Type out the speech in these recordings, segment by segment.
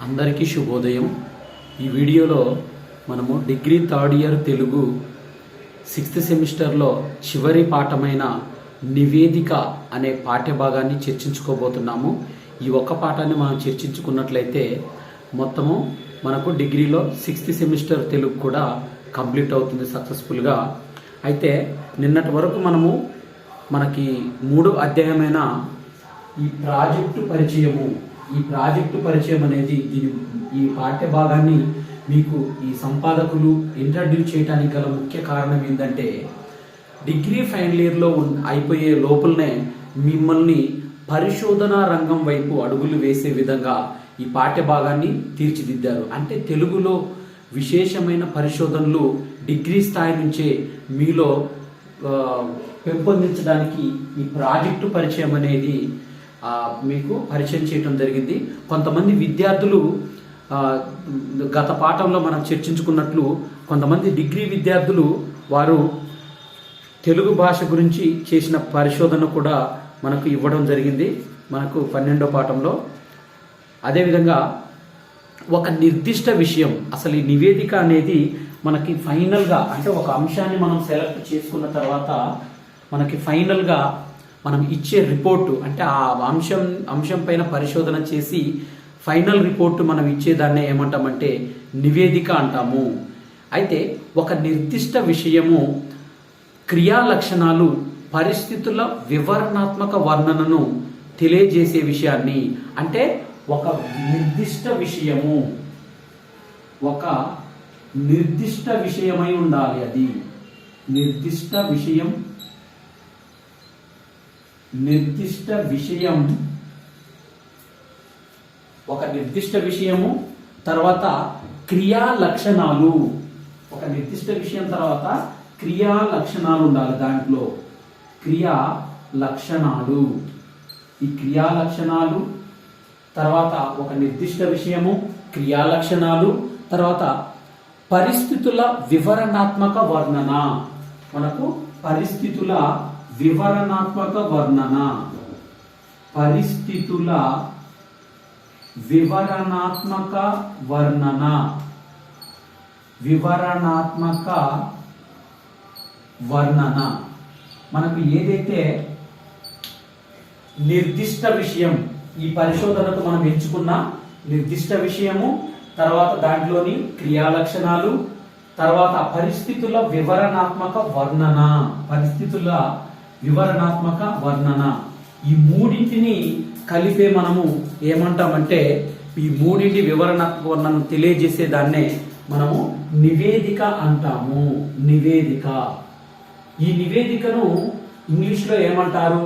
అందరికీ శుభోదయం. ఈ వీడియోలో మనము degree third year Telugu 6th సెమిస్టర్లో చివరి పాఠమైన నివేదిక అనే పాఠ్యభాగాన్ని చర్చించుకోబోతున్నాము. ఈ ఒక్క పాఠాన్ని మనం చర్చించుకున్నట్లయితే మొత్తము మనకు డిగ్రీలో 6th సెమిస్టర్ తెలుగు కూడా కంప్లీట్ అవుతుంది సక్సెస్ఫుల్గా. అయితే నిన్నటి వరకు మనకి 3వ అధ్యాయమైన ఈ ప్రాజెక్టు పరిచయం అనేది ఈ పాఠ్య భాగాన్ని మీకు ఈ సంపాదకులు ఇంట్రడ్యూస్ చేయడానికి గల ముఖ్య కారణం ఏంటంటే, డిగ్రీ ఫైనల్ ఇయర్లో అయిపోయే లోపలనే మిమ్మల్ని పరిశోధనా రంగం వైపు అడుగులు వేసే విధంగా ఈ పాఠ్య భాగాన్ని తీర్చిదిద్దారు. అంటే తెలుగులో విశేషమైన పరిశోధనలు డిగ్రీ స్థాయి నుంచే మీలో పెంపొందించడానికి ఈ ప్రాజెక్టు పరిచయం అనేది మీకు పరిచయం చేయడం జరిగింది. కొంతమంది విద్యార్థులు గత పాఠంలో మనం చర్చించుకున్నట్లు కొంతమంది డిగ్రీ విద్యార్థులు వారు తెలుగు భాష గురించి చేసిన పరిశోధన కూడా మనకు ఇవ్వడం జరిగింది మనకు 12వ పాఠంలో. అదేవిధంగా ఒక నిర్దిష్ట విషయం, అసలు ఈ నివేదిక అనేది మనకి ఫైనల్గా అంటే ఒక అంశాన్ని మనం సెలెక్ట్ చేసుకున్న తర్వాత మనకి ఫైనల్గా మనం ఇచ్చే రిపోర్టు, అంటే ఆ అంశం పైన పరిశోధన చేసి ఫైనల్ రిపోర్టు మనం ఇచ్చేదాన్నే ఏమంటామంటే నివేదిక అంటాము. అయితే ఒక నిర్దిష్ట విషయము క్రియా లక్షణాలు పరిస్థితుల వివరణాత్మక వర్ణనను తెలియజేసే విషయాన్ని, అంటే ఒక నిర్దిష్ట విషయమై ఉండాలి. అది నిర్దిష్ట ఒక నిర్దిష్ట విషయము తర్వాత క్రియా లక్షణాలు, ఒక నిర్దిష్ట విషయం తర్వాత క్రియా లక్షణాలు ఉండాలి. దాంట్లో క్రియా లక్షణాలు, ఈ క్రియా లక్షణాలు తర్వాత ఒక నిర్దిష్ట విషయము, క్రియా లక్షణాలు తర్వాత పరిస్థితుల వివరణాత్మక వర్ణన. మనకు పరిస్థితుల వివరణాత్మక వర్ణన మనకు ఏదైతే నిర్దిష్ట విషయం, ఈ పరిశోధనకు మనం ఎంచుకున్న నిర్దిష్ట విషయము తర్వాత దాంట్లోని క్రియా లక్షణాలు తర్వాత పరిస్థితుల వివరణాత్మక వర్ణన, ఈ మూడింటిని కలిపే మనము ఏమంటామంటే, ఈ మూడింటి వివరణాత్మక వర్ణన తెలియజేసే దాన్నే మనము నివేదిక అంటాము. ఈ నివేదికను ఇంగ్లీష్లో ఏమంటారు?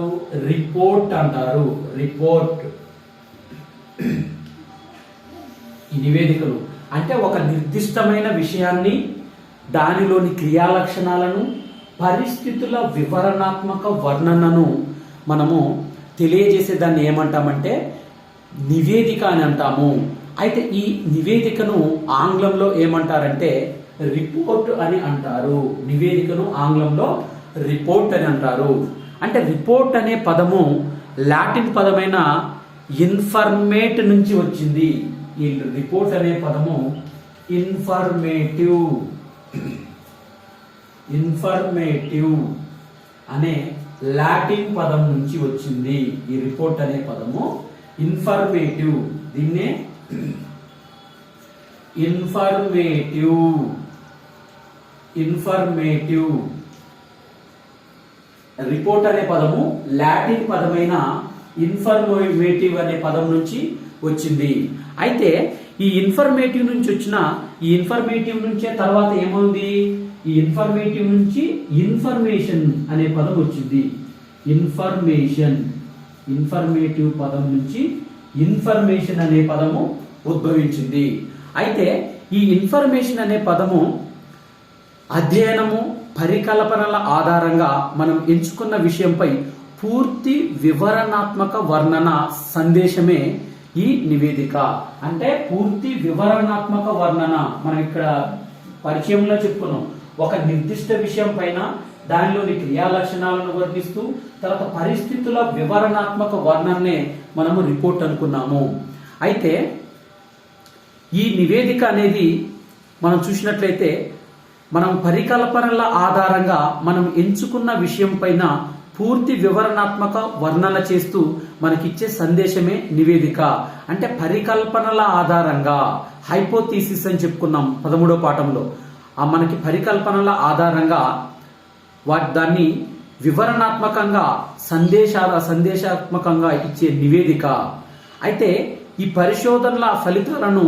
రిపోర్ట్ అంటారు. ఈ నివేదికలు అంటే ఒక నిర్దిష్టమైన విషయాన్ని, దానిలోని క్రియా లక్షణాలను, పరిస్థితుల వివరణాత్మక వర్ణనను మనము తెలియజేసే దాన్ని ఏమంటామంటే నివేదిక అని అంటాము. అయితే ఈ నివేదికను ఆంగ్లంలో ఏమంటారంటే రిపోర్ట్ అని అంటారు. నివేదికను ఆంగ్లంలో రిపోర్ట్ అని అంటారు. అంటే రిపోర్ట్ అనే పదము లాటిన్ పదమైన ఇన్ఫర్మేట్ నుంచి వచ్చింది. ఈ రిపోర్ట్ అనే పదము ఇన్ఫర్మేటివ్ అనే లాటిన్ పదం నుంచి వచ్చింది. ఈ రిపోర్ట్ అనే పదము ఇన్ఫర్మేటివ్, దీన్నే ఇన్ఫర్మేటివ్ రిపోర్ట్ అనే పదము లాటిన్ పదమైన ఇన్ఫర్మేటివ్ అనే పదం నుంచి వచ్చింది. అయితే ఈ ఇన్ఫర్మేటివ్ నుంచే తర్వాత ఏముంది? ఈ ఇన్ఫర్మేటివ్ నుంచి ఇన్ఫర్మేషన్ అనే పదం వచ్చింది. ఇన్ఫర్మేటివ్ పదం నుంచి ఇన్ఫర్మేషన్ అనే పదము ఉద్భవించింది. అయితే ఈ ఇన్ఫర్మేషన్ అనే పదము అధ్యయనము, పరికల్పనల ఆధారంగా మనం ఎంచుకున్న విషయంపై పూర్తి వివరణాత్మక వర్ణన సందేశమే ఈ నివేదిక. అంటే పూర్తి వివరణాత్మక వర్ణన మనం ఇక్కడ పరిచయంలో చెప్పుకున్నాం. ఒక నిర్దిష్ట విషయం పైన దానిలోని క్రియా లక్షణాలను వర్ణిస్తూ తర్వాత పరిస్థితుల వివరణాత్మక వర్ణనే మనము రిపోర్ట్ అనుకున్నాము. అయితే ఈ నివేదిక అనేది మనం చూసినట్లయితే మనం పరికల్పనల ఆధారంగా మనం ఎంచుకున్న విషయం పైన పూర్తి వివరణాత్మక వర్ణన చేస్తూ మనకిచ్చే సందేశమే నివేదిక. అంటే పరికల్పనల ఆధారంగా హైపోథీసిస్ అని చెప్పుకున్నాం 13వ పాఠంలో. మనకి పరికల్పనల ఆధారంగా దాన్ని వివరణాత్మకంగా సందేశాత్మకంగా ఇచ్చే నివేదిక. అయితే ఈ పరిశోధనల ఫలితాలను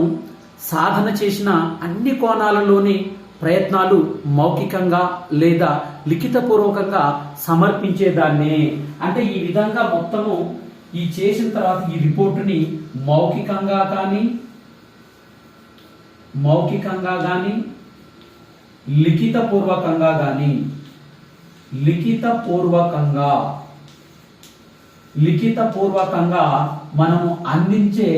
సాధన చేసిన అన్ని కోణాలలోని ప్రయత్నాలు మౌఖికంగా లేదా లిఖితపూర్వకంగా సమర్పించేదాన్ని. అంటే ఈ విధంగా మొత్తము ఈ చేసిన తర్వాత ఈ రిపోర్టుని మౌఖికంగా కానీ లిఖితపూర్వకంగా మనము అందించే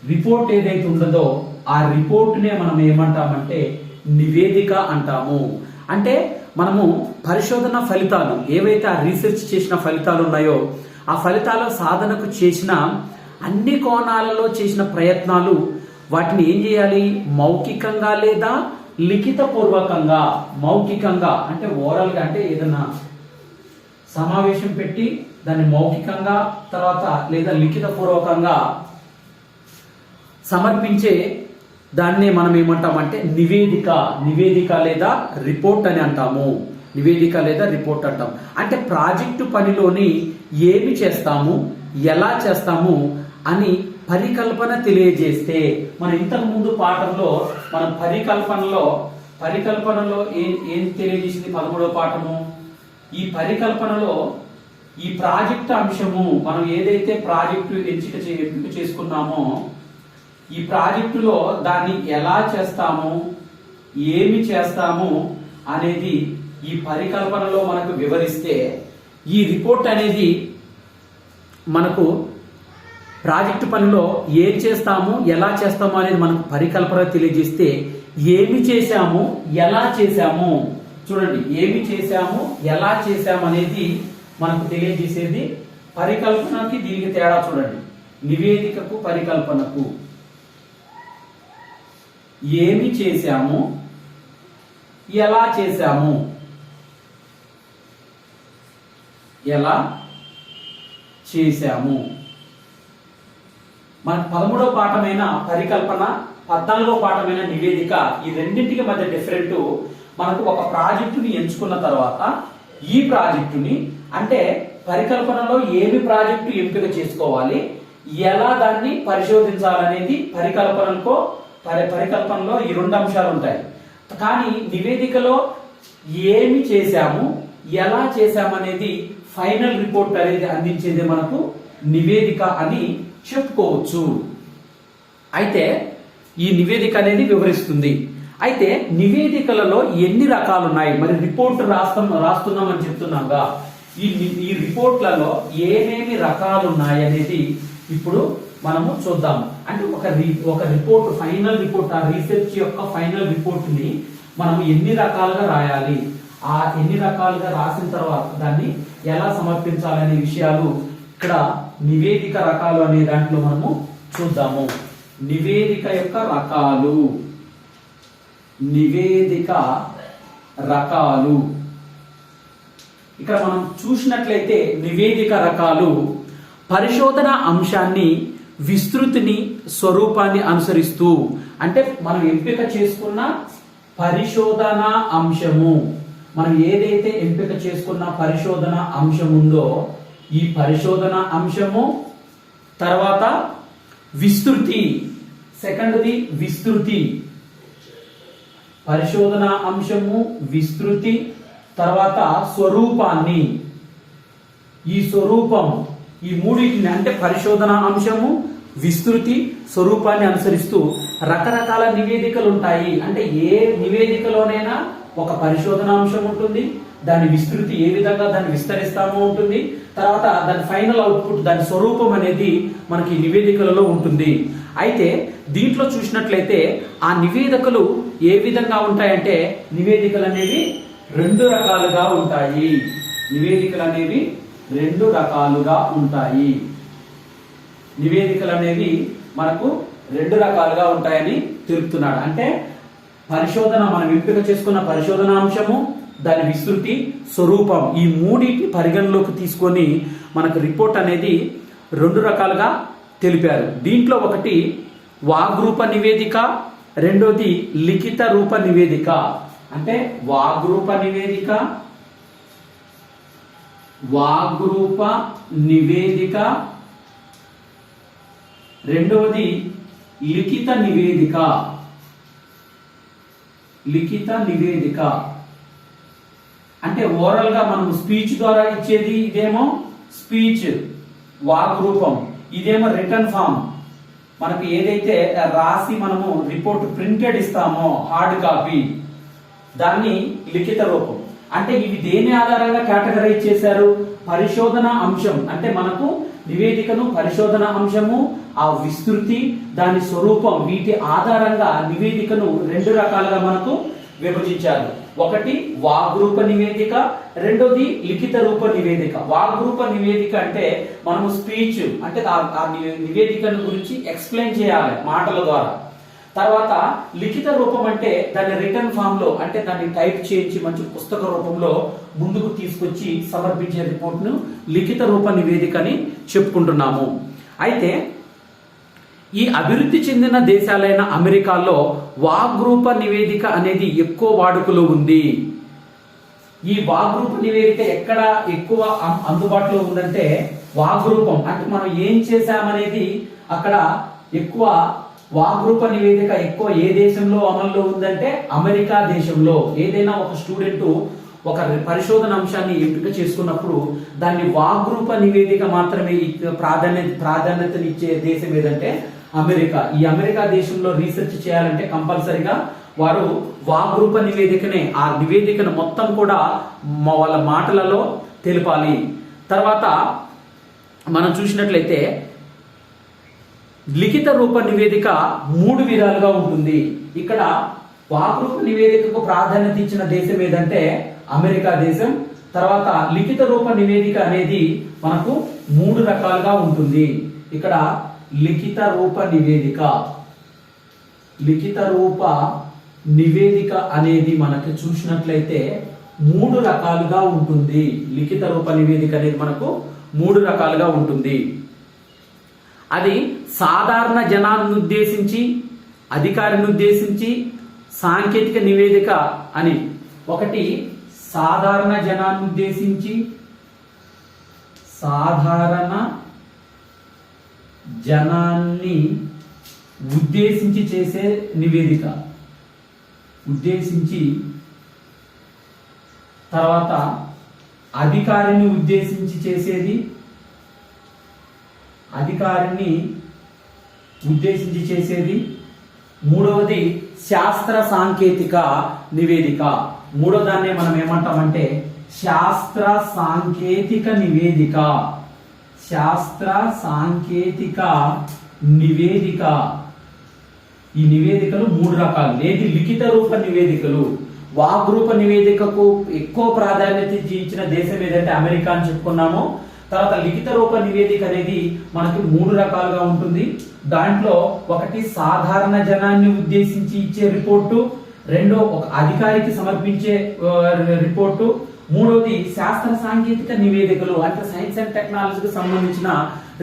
రిపోర్ట్ ఏదైతే ఉండదో ఆ రిపోర్టునే మనం ఏమంటామంటే నివేదిక అంటాము. అంటే మనము పరిశోధన ఫలితాలు ఏవైతే ఆ రీసెర్చ్ చేసిన ఫలితాలు ఉన్నాయో ఆ ఫలితాల సాధనకు చేసిన అన్ని కోణాలలో చేసిన ప్రయత్నాలు వాటిని ఏం చేయాలి, మౌఖికంగా లేదా లిఖితపూర్వకంగా. మౌఖికంగా అంటే ఓరల్ గా, అంటే ఏదైనా సమావేశం పెట్టి దాన్ని మౌఖికంగా తర్వాత లేదా లిఖితపూర్వకంగా సమర్పించే దాన్నే మనం ఏమంటామంటే నివేదిక లేదా రిపోర్ట్ అని అంటాము. నివేదిక లేదా రిపోర్ట్ అంటాం. అంటే ప్రాజెక్టు పనిలోని ఏమి చేస్తాము, ఎలా చేస్తాము అని పరికల్పన తెలియజేస్తే, మన ఇంతకు ముందు పాఠంలో మనం పరికల్పనలో ఏం తెలియజేసింది 13వ పాఠము. ఈ పరికల్పనలో ఈ ప్రాజెక్టు అంశము మనం ఏదైతే ప్రాజెక్టు ఎంపిక చేసుకున్నామో ఈ ప్రాజెక్టులో దాన్ని ఎలా చేస్తాము, ఏమి చేస్తాము అనేది ఈ పరికల్పనలో మనకు వివరిస్తే, ఈ రిపోర్ట్ అనేది మనకు ప్రాజెక్టు పనిలో ఏం చేస్తాము, ఎలా చేస్తాము అనేది మనకు పరికల్పన తెలియజేస్తే, ఏమి చేశాము, ఎలా చేశాము, చూడండి ఏమి చేశాము, ఎలా చేశాము అనేది మనకు తెలియజేసేది పరికల్పనకి దీనికి తేడా చూడండి. నివేదికకు పరికల్పనకు ఏమి చేశాము, ఎలా చేశాము, మన 13వ పాఠమైన పరికల్పన, 14వ పాఠమైన నివేదిక, ఈ రెండింటికి మధ్య డిఫరెంట్. మనకు ఒక ప్రాజెక్టుని ఎంచుకున్న తర్వాత ఈ ప్రాజెక్టుని అంటే పరికల్పనలో ఏమి ప్రాజెక్టు ఎంపిక చేసుకోవాలి, ఎలా దాన్ని పరిశోధించాలనేది పరికల్పనలో ఈ 2 అంశాలు ఉంటాయి. కానీ నివేదికలో ఏమి చేశాము, ఎలా చేశాము అనేది ఫైనల్ రిపోర్ట్ అనేది అందించేది మనకు నివేదిక అని చెప్పుకోవచ్చు. అయితే ఈ నివేదిక అనేది వివరిస్తుంది. అయితే నివేదికలలో ఎన్ని రకాలు ఉన్నాయి, మరి రిపోర్ట్ రాస్తున్నామని చెప్తున్నాగా, ఈ రిపోర్ట్లలో ఏమేమి రకాలు ఉన్నాయి అనేది ఇప్పుడు మనము చూద్దాము. అంటే ఒక రిపోర్ట్, ఫైనల్ రిపోర్ట్, ఆ రీసెర్చ్ యొక్క ఫైనల్ రిపోర్ట్ ని మనం ఎన్ని రకాలుగా రాయాలి, ఆ ఎన్ని రకాలుగా రాసిన తర్వాత దాన్ని ఎలా సమర్పించాలనే విషయాలు ఇక్కడ నివేదిక రకాలు అనే దాంట్లో మనము చూద్దాము. నివేదిక యొక్క రకాలు ఇక్కడ మనం చూసినట్లయితే నివేదిక రకాలు పరిశోధన అంశాన్ని, విస్తృతిని, స్వరూపాన్ని అనుసరిస్తూ, అంటే మనం ఎంపిక చేసుకున్న పరిశోధన అంశము, మనం ఏదైతే ఎంపిక చేసుకున్న పరిశోధన అంశం ఉందో ఈ పరిశోధన అంశము, తర్వాత విస్తృతి, సెకండ్ది విస్తృతి, పరిశోధన అంశము, విస్తృతి, తర్వాత స్వరూపాన్ని, ఈ స్వరూపం, ఈ మూడింటిని అంటే పరిశోధన అంశము, విస్తృతి, స్వరూపాన్ని అనుసరిస్తూ రకరకాల నివేదికలు ఉంటాయి. అంటే ఏ నివేదికలోనైనా ఒక పరిశోధన అంశం ఉంటుంది, దాని విస్తృతి ఏ విధంగా దాన్ని విస్తరిస్తామో ఉంటుంది, తర్వాత దాని ఫైనల్ అవుట్పుట్, దాని స్వరూపం అనేది మనకి నివేదికలలో ఉంటుంది. అయితే దీంట్లో చూసినట్లయితే ఆ నివేదికలు ఏ విధంగా ఉంటాయంటే నివేదికలు అనేవి 2 రకాలుగా ఉంటాయి. నివేదికలు అనేవి 2 రకాలుగా ఉంటాయి. నివేదికలు అనేవి మనకు రెండు రకాలుగా ఉంటాయని తెలుపుతున్నాడు. అంటే పరిశోధన, మనం ఎంపిక చేసుకున్న పరిశోధన అంశము, దాని విస్తృతి, స్వరూపం, ఈ మూడింటిని పరిగణలోకి తీసుకొని మనకు రిపోర్ట్ అనేది రెండు రకాలుగా తెలిపారు. దీంట్లో ఒకటి వాగ్రూప నివేదిక, రెండోది లిఖిత రూప నివేదిక. అంటే వాగ్రూప నివేదిక, రెండవది లిఖిత నివేదిక. అంటే ఓరల్ గా మనం స్పీచ్ ద్వారా ఇచ్చేది ఇదేమో స్పీచ్ వాగ్రూపం, ఇదేమో రిటర్న్ ఫామ్, మనకు ఏదైతే రాసి మనము రిపోర్ట్ ప్రింటెడ్ ఇస్తామో హార్డ్ కాపీ, దాన్ని లిఖిత రూపం. అంటే ఇవి దేని ఆధారంగా కేటగరైజ్ చేశారు? పరిశోధన అంశం, అంటే మనకు నివేదికను పరిశోధన అంశము, ఆ విస్తృతి, దాని స్వరూపం, వీటి ఆధారంగా నివేదికను రెండు రకాలుగా మనకు విభజించారు. ఒకటి వాగ్రూప నివేదిక, రెండోది లిఖిత రూప నివేదిక. వాగ్రూప నివేదిక అంటే మనము స్పీచ్, అంటే ఆ నివేదికను గురించి ఎక్స్ప్లెయిన్ చేయాలి మాటల ద్వారా. తర్వాత లిఖిత రూపం అంటే దాన్ని రిటర్న్ ఫామ్ లో, అంటే దాన్ని టైప్ చేయించి మంచి పుస్తక రూపంలో ముందుకు తీసుకొచ్చి సమర్పించే రిపోర్ట్ ను లిఖిత రూప నివేదిక అని చెప్పుకుంటున్నాము. అయితే ఈ అభివృద్ధి చెందిన దేశాలైన అమెరికాలో వాగ్రూప నివేదిక అనేది ఎక్కువ వాడుకలో ఉంది. ఈ వాగ్రూప నివేదిక ఎక్కడ ఎక్కువ అందుబాటులో ఉందంటే వాగ్రూపం, అంటే మనం ఏం చేశామనేది అక్కడ ఎక్కువ. వాగ్రూప నివేదిక ఎక్కువ ఏ దేశంలో అమల్లో ఉందంటే అమెరికా దేశంలో. ఏదైనా ఒక స్టూడెంట్ ఒక పరిశోధన అంశాన్ని ఎంపిక చేసుకున్నప్పుడు దాన్ని వాగ్రూప నివేదిక మాత్రమే ప్రాధాన్యతనిచ్చే దేశం ఏదంటే అమెరికా. ఈ అమెరికా దేశంలో రీసెర్చ్ చేయాలంటే కంపల్సరిగా వారు వాగ్రూప నివేదికనే, ఆ నివేదికను మొత్తం కూడా వాళ్ళ మాటలలో తెలపాలి. తర్వాత మనం చూసినట్లయితే లిఖిత రూప నివేదిక మూడు విధాలుగా ఉంటుంది. ఇక్కడ వాగ్రూప నివేదికకు ప్రాధాన్యత ఇచ్చిన దేశం ఏదంటే అమెరికా దేశం. తర్వాత లిఖిత రూప నివేదిక అనేది మనకు మూడు రకాలుగా ఉంటుంది. ఇక్కడ లిఖిత రూప నివేదిక అనేది మనకి చూసినట్లయితే మూడు రకాలుగా ఉంటుంది. లిఖిత రూప నివేదిక అనేది మనకు మూడు రకాలుగా ఉంటుంది. అది సాధారణ జనాన్ని ఉద్దేశించి, అధికారిని ఉద్దేశించి సాంకేతిక నివేదిక అని. ఒకటి సాధారణ జనాన్ని ఉద్దేశించి, సాధారణ జనాన్ని ఉద్దేశించి చేసే నివేదిక, తర్వాత అధికారిని ఉద్దేశించి చేసేది, మూడవది శాస్త్ర సాంకేతిక నివేదిక. మూడో దాన్నే మనం ఏమంటామంటే శాస్త్ర సాంకేతిక నివేదిక. ఈ నివేదికలు మూడు రకాలు. ఏది లిఖిత రూప నివేదికలు. వాగ్రూప నివేదికకు ఎక్కువ ప్రాధాన్యత ఇచ్చిన దేశం ఏదంటే అమెరికా అని చెప్పుకున్నాము. తర్వాత లిఖిత రూప నివేదిక అనేది మనకి మూడు రకాలుగా ఉంటుంది. దాంట్లో ఒకటి సాధారణ జనాన్ని ఉద్దేశించి ఇచ్చే రిపోర్టు, రెండో ఒక అధికారికి సమర్పించే రిపోర్టు, మూడోది శాస్త్ర సాంకేతిక నివేదికలు, అంటే సైన్స్ అండ్ టెక్నాలజీకి సంబంధించిన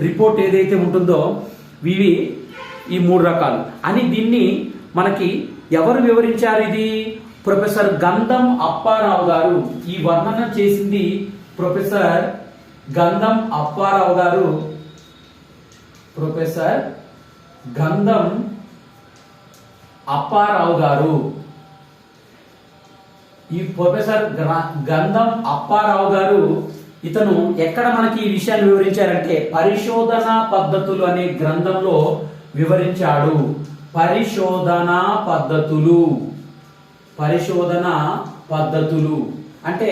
రిపోర్ట్ ఏదైతే ఉంటుందో ఇవి ఈ మూడు రకాలు అని. దీన్ని మనకి ఎవరు వివరించారు? ఇది ప్రొఫెసర్ గంధం అప్పారావు గారు. ఈ వర్ణన చేసింది ప్రొఫెసర్ గంధం అప్పారావు గారు. ప్రొఫెసర్ గంధం అప్పారావు గారు. ఈ ప్రొఫెసర్ గంధం అప్పారావు గారు ఇతను ఎక్కడ మనకి ఈ విషయాన్ని వివరించారంటే పరిశోధనా పద్ధతులు అనే గ్రంథంలో వివరించాడు. పరిశోధనా పద్ధతులు అంటే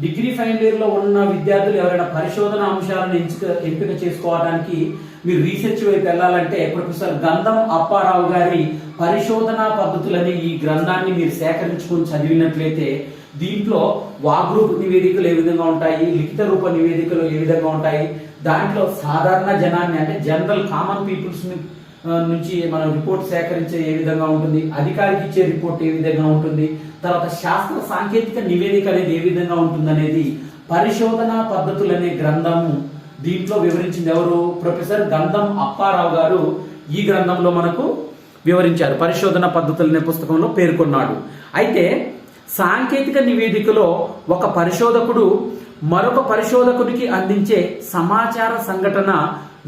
డిగ్రీ ఫైనల్ ఇయర్ లో ఉన్న విద్యార్థులు ఎవరైనా పరిశోధన అంశాలను ఎంపిక చేసుకోవడానికి మీరు రీసెర్చ్ వైపు వెళ్ళాలంటే ప్రొఫెసర్ గంధం అప్పారావు గారి పరిశోధనా పద్ధతులని ఈ గ్రంథాన్ని మీరు సేకరించుకొని చదివినట్లయితే దీంట్లో వాగ్రూప నివేదికలు ఏ విధంగా ఉంటాయి, లిఖిత రూప నివేదికలు ఏ విధంగా ఉంటాయి, దాంట్లో సాధారణ జనాన్ని అంటే జనరల్ కామన్ పీపుల్స్ ని నుంచి మనం రిపోర్ట్ సేకరించే ఏ విధంగా ఉంటుంది, అధికారికి ఇచ్చే రిపోర్ట్ ఏ విధంగా ఉంటుంది, తర్వాత శాస్త్ర సాంకేతిక నివేదిక అనేది ఏ విధంగా ఉంటుంది అనేది పరిశోధనా పద్ధతులు అనే గ్రంథము దీంట్లో వివరించింది ఎవరు? ప్రొఫెసర్ గంధం అప్పారావు గారు ఈ గ్రంథంలో మనకు వివరించారు. పరిశోధన పద్ధతులు అనే పుస్తకంలో పేర్కొన్నాడు. అయితే సాంకేతిక నివేదికలో ఒక పరిశోధకుడు మరొక పరిశోధకుడికి అందించే సమాచార సంఘటన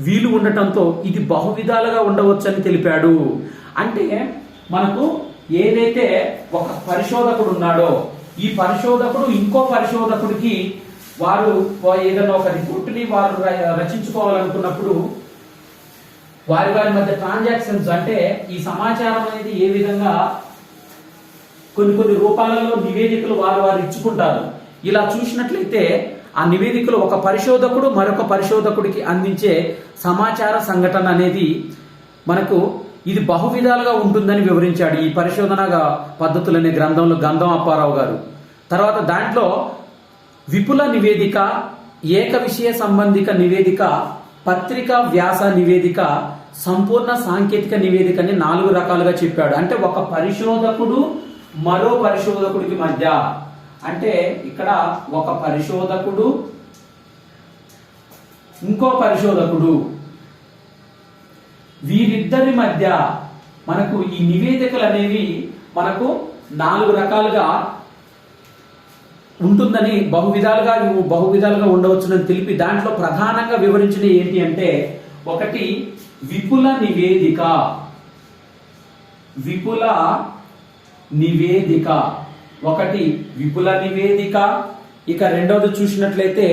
వీలు ఉండటంతో ఇది బహువిధాలుగా ఉండవచ్చని తెలిపాడు. అంటే మనకు ఏదైతే ఒక పరిశోధకుడు ఉన్నాడో ఈ పరిశోధకుడు ఇంకో పరిశోధకుడికి వారు ఏదైనా ఒక రిపోర్ట్ని వారు రచించుకోవాలనుకున్నప్పుడు వారి మధ్య ట్రాన్సాక్షన్స్ అంటే ఈ సమాచారం అనేది ఏ విధంగా కొన్ని రూపాలలో నివేదికలు వారు ఇచ్చుకుంటారు. ఇలా చూసినట్లయితే ఆ నివేదికలో ఒక పరిశోధకుడు మరొక పరిశోధకుడికి అందించే సమాచార సంఘటన అనేది మనకు ఇది బహువిధాలుగా ఉంటుందని వివరించాడు ఈ పరిశోధన పద్ధతులనే గ్రంథంలో గంధం అప్పారావు గారు. తర్వాత దాంట్లో విపుల నివేదిక, ఏక విషయ సంబంధిక నివేదిక, పత్రికా వ్యాస నివేదిక, సంపూర్ణ సాంకేతిక నివేదిక అని 4 రకాలుగా చెప్పాడు. అంటే ఒక పరిశోధకుడు మరో పరిశోధకుడికి మధ్య, అంటే ఇక్కడ ఒక పరిశోధకుడు ఇంకో పరిశోధకుడు వీరిద్దరి మధ్య మనకు ఈ నివేదికలు అనేవి మనకు 4 రకాలుగా ఉంటుందని బహువిధాలుగా ఉండవచ్చునని తెలిపి దాంట్లో ప్రధానంగా వివరించిన ఏంటి అంటే ఒకటి విపుల నివేదిక, ఒకటి విపుల నివేదిక. ఇక రెండవది చూసినట్లయితే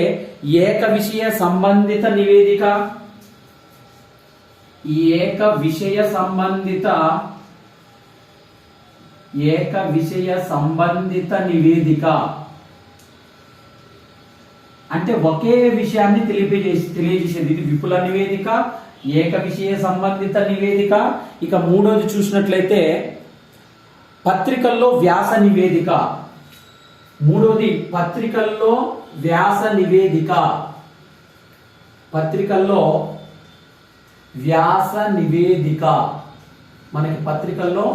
ఏక విషయ సంబంధిత నివేదిక, ఏక విషయ సంబంధిత నివేదిక అంటే ఒకే విషయాన్ని తెలియజేసేది. ఇది విపుల నివేదిక, ఏక విషయ సంబంధిత నివేదిక. ఇక మూడోది చూసినట్లయితే పత్రికల్లో వ్యాస నివేదిక. మూడోది పత్రికల్లో వ్యాస నివేదిక. మనకి పత్రికల్లో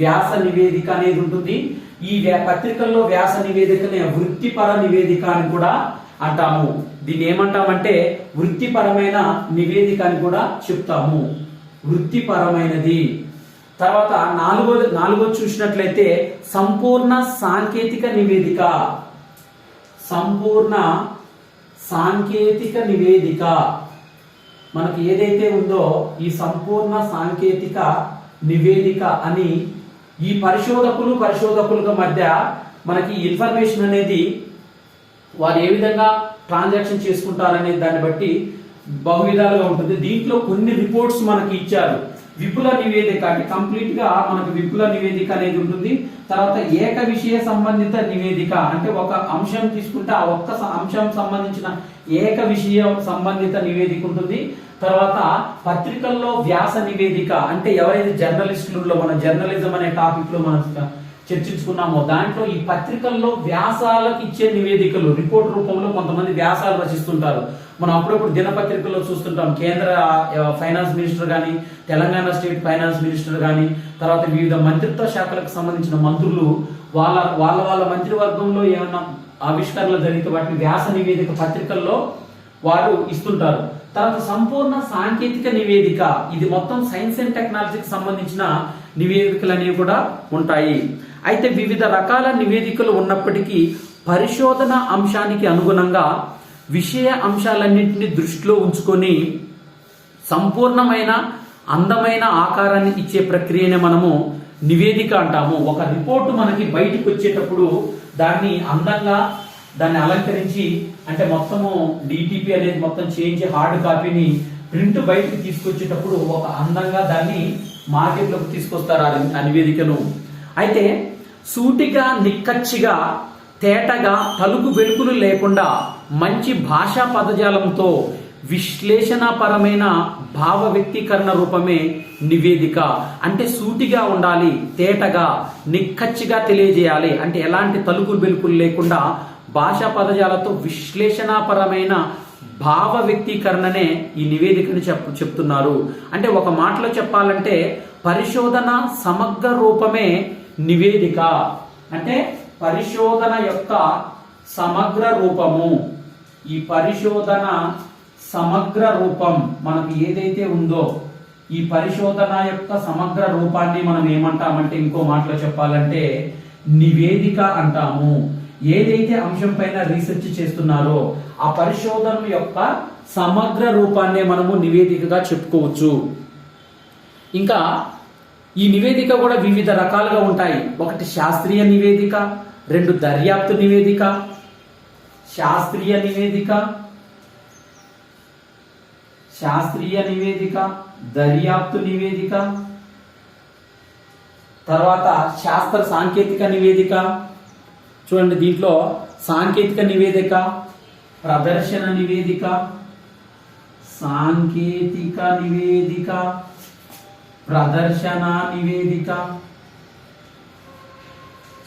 వ్యాస నివేదిక అనేది ఉంటుంది. ఈ పత్రికల్లో వ్యాస నివేదికనే వృత్తిపర నివేదిక అని కూడా అంటాము. దీన్ని ఏమంటామంటే వృత్తిపరమైన నివేదిక అని కూడా చెప్తాము, వృత్తిపరమైనది. తర్వాత నాలుగోది చూసినట్లయితే సంపూర్ణ సాంకేతిక నివేదిక. మనకు ఏదైతే ఉందో ఈ సంపూర్ణ సాంకేతిక నివేదిక అని ఈ పరిశోధకుల మధ్య మనకి ఇన్ఫర్మేషన్ అనేది వారు ఏ విధంగా ట్రాన్సాక్షన్ చేసుకుంటారనే దాన్ని బట్టి బహువిధాలుగా ఉంటుంది. దీంట్లో కొన్ని రిపోర్ట్స్ మనకి ఇచ్చారు. విపుల నివేదిక అంటే కంప్లీట్ గా మనకు విపుల నివేదిక అనేది ఉంటుంది. తర్వాత ఏక విషయ సంబంధిత నివేదిక అంటే ఒక అంశం తీసుకుంటే ఆ ఒక్క అంశం సంబంధించిన ఏక విషయ సంబంధిత నివేదిక ఉంటుంది. తర్వాత పత్రికల్లో వ్యాస నివేదిక అంటే ఎవరైతే జర్నలిస్టులలో మన జర్నలిజం అనే టాపిక్ లో మనం చర్చించుకున్నామో దాంట్లో ఈ పత్రికల్లో వ్యాసాలకు ఇచ్చే నివేదికలు రిపోర్ట్ రూపంలో కొంతమంది వ్యాసాలు రచిస్తుంటారు. మనం అప్పుడప్పుడు దినపత్రికల్లో చూస్తుంటాం. కేంద్ర ఫైనాన్స్ మినిస్టర్ కానీ, తెలంగాణ స్టేట్ ఫైనాన్స్ మినిస్టర్ కానీ, తర్వాత వివిధ మంత్రిత్వ శాఖలకు సంబంధించిన మంత్రులు వాళ్ళ మంత్రివర్గంలో ఏమన్నా ఆవిష్కరణలు జరిగితే వాటిని వ్యాస నివేదిక పత్రికల్లో వారు ఇస్తుంటారు. తర్వాత సంపూర్ణ సాంకేతిక నివేదిక, ఇది మొత్తం సైన్స్ అండ్ టెక్నాలజీకి సంబంధించిన నివేదికలు అనేవి కూడా ఉంటాయి. అయితే వివిధ రకాల నివేదికలు ఉన్నప్పటికీ పరిశోధన అంశానికి అనుగుణంగా విషయ అంశాలన్నింటినీ దృష్టిలో ఉంచుకొని సంపూర్ణమైన అందమైన ఆకారాన్ని ఇచ్చే ప్రక్రియనే మనము నివేదిక అంటాము. ఒక రిపోర్టు మనకి బయటకు వచ్చేటప్పుడు దాన్ని అందంగా దాన్ని అలంకరించి అంటే మొత్తము డిటిపి అనేది మొత్తం చేయించి హార్డ్ కాపీని ప్రింట్ బయటకు తీసుకొచ్చేటప్పుడు ఒక అందంగా దాన్ని మార్కెట్లోకి తీసుకొస్తారు ఆ నివేదికను. అయితే సూటిగా నిక్కచ్చిగా తేటగా తలుపు వెలుపులు లేకుండా మంచి భాషా పదజాలంతో విశ్లేషణపరమైన భావ వ్యక్తీకరణ రూపమే నివేదిక. అంటే సూటిగా ఉండాలి, తేటగా నిక్కచ్చిగా తెలియజేయాలి. అంటే ఎలాంటి తలుపులు వెలుపులు లేకుండా భాషా పదజాలతో విశ్లేషణపరమైన భావ వ్యక్తీకరణనే ఈ నివేదికని చెప్తున్నారు. అంటే ఒక మాటలో చెప్పాలంటే పరిశోధన సమగ్ర రూపమే నివేదిక. అంటే పరిశోధన యొక్క సమగ్ర రూపము, ఈ పరిశోధన సమగ్ర రూపం మనకు ఏదైతే ఉందో ఈ పరిశోధన యొక్క సమగ్ర రూపాన్ని మనం ఏమంటామంటే ఇంకో మాటలో చెప్పాలంటే నివేదిక అంటాము. ఏదైతే అంశం పైన రీసెర్చ్ చేస్తున్నారో ఆ పరిశోధన యొక్క సమగ్ర రూపాన్నే మనము నివేదికగా చెప్పుకోవచ్చు. ఇంకా ఈ నివేదిక కూడా వివిధ రకాలుగా ఉంటాయి. ఒకటి శాస్త్రీయ నివేదిక, రెండు దర్యాప్తు నివేదిక. శాస్త్రీయ నివేదిక, దర్యాప్తు నివేదిక, తర్వాత శాస్త్ర సాంకేతిక నివేదిక. చూడండి, దీంట్లో సాంకేతిక నివేదిక, ప్రదర్శన నివేదిక, సాంకేతిక నివేదిక, ప్రదర్శన నివేదిక,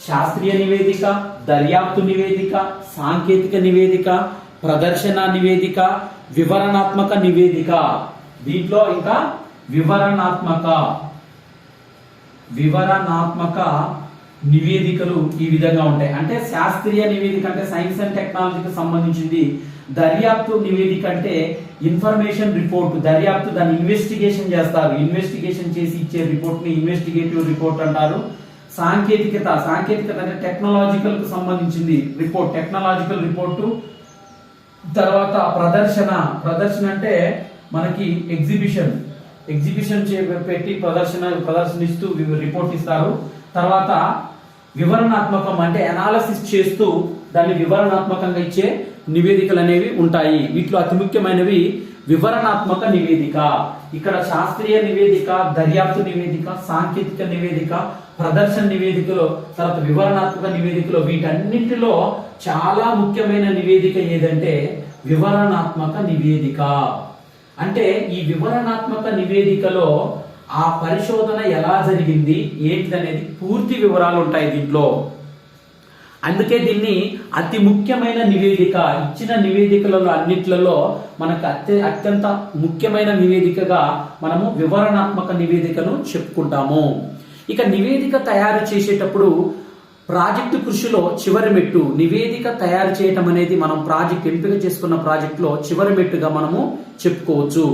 శాస్త్రీయ నివేదిక, దర్యాప్తు నివేదిక, సాంకేతిక నివేదిక, ప్రదర్శన నివేదిక, వివరణాత్మక నివేదిక. దీంట్లో ఇంకా వివరణాత్మక నివేదికలు ఈ విధంగా ఉంటాయి. అంటే శాస్త్రీయ నివేదిక అంటే సైన్స్ అండ్ టెక్నాలజీకి సంబంధించింది. దర్యాప్తు నివేదిక అంటే ఇన్ఫర్మేషన్ రిపోర్ట్. దర్యాప్తు దాన్ని ఇన్వెస్టిగేషన్ చేస్తారు. ఇన్వెస్టిగేషన్ చేసి ఇచ్చే రిపోర్ట్ ని ఇన్వెస్టిగేటివ్ రిపోర్ట్ అంటారు. సాంకేతికత అంటే టెక్నాలజికల్ కు సంబంధించింది రిపోర్ట్, టెక్నాలజికల్ రిపోర్టు. తర్వాత ప్రదర్శన అంటే మనకి ఎగ్జిబిషన్ పెట్టి ప్రదర్శనిస్తూ రిపోర్ట్ ఇస్తారు. తర్వాత వివరణాత్మకం అంటే అనాలసిస్ చేస్తూ దాన్ని వివరణాత్మకంగా ఇచ్చే నివేదికలు అనేవి ఉంటాయి. వీటిలో అతి ముఖ్యమైనవి వివరణాత్మక నివేదిక. ఇక్కడ శాస్త్రీయ నివేదిక, దర్యాప్తు నివేదిక, సాంకేతిక నివేదిక, ప్రదర్శన నివేదికలో, తర్వాత వివరణాత్మక నివేదికలో వీటన్నింటిలో చాలా ముఖ్యమైన నివేదిక ఏదంటే వివరణాత్మక నివేదిక. అంటే ఈ వివరణాత్మక నివేదికలో ఆ పరిశోధన ఎలా జరిగింది ఏంటిదనేది పూర్తి వివరాలు ఉంటాయి దీంట్లో. అందుకే దీన్ని అతి ముఖ్యమైన నివేదిక. ఇచ్చిన నివేదికలలో అన్నిట్లలో మనకు అత్యంత ముఖ్యమైన నివేదికగా మనము వివరణాత్మక నివేదికను చెప్పుకుంటాము. ఇక నివేదిక తయారు చేసేటప్పుడు ప్రాజెక్టు కృషిలో చివరి మెట్టు నివేదిక తయారు చేయటం అనేది మనం ప్రాజెక్ట్ ఎంపిక చేసుకున్న ప్రాజెక్టులో చివరి మెట్టుగా మనము చెప్పుకోవచ్చు.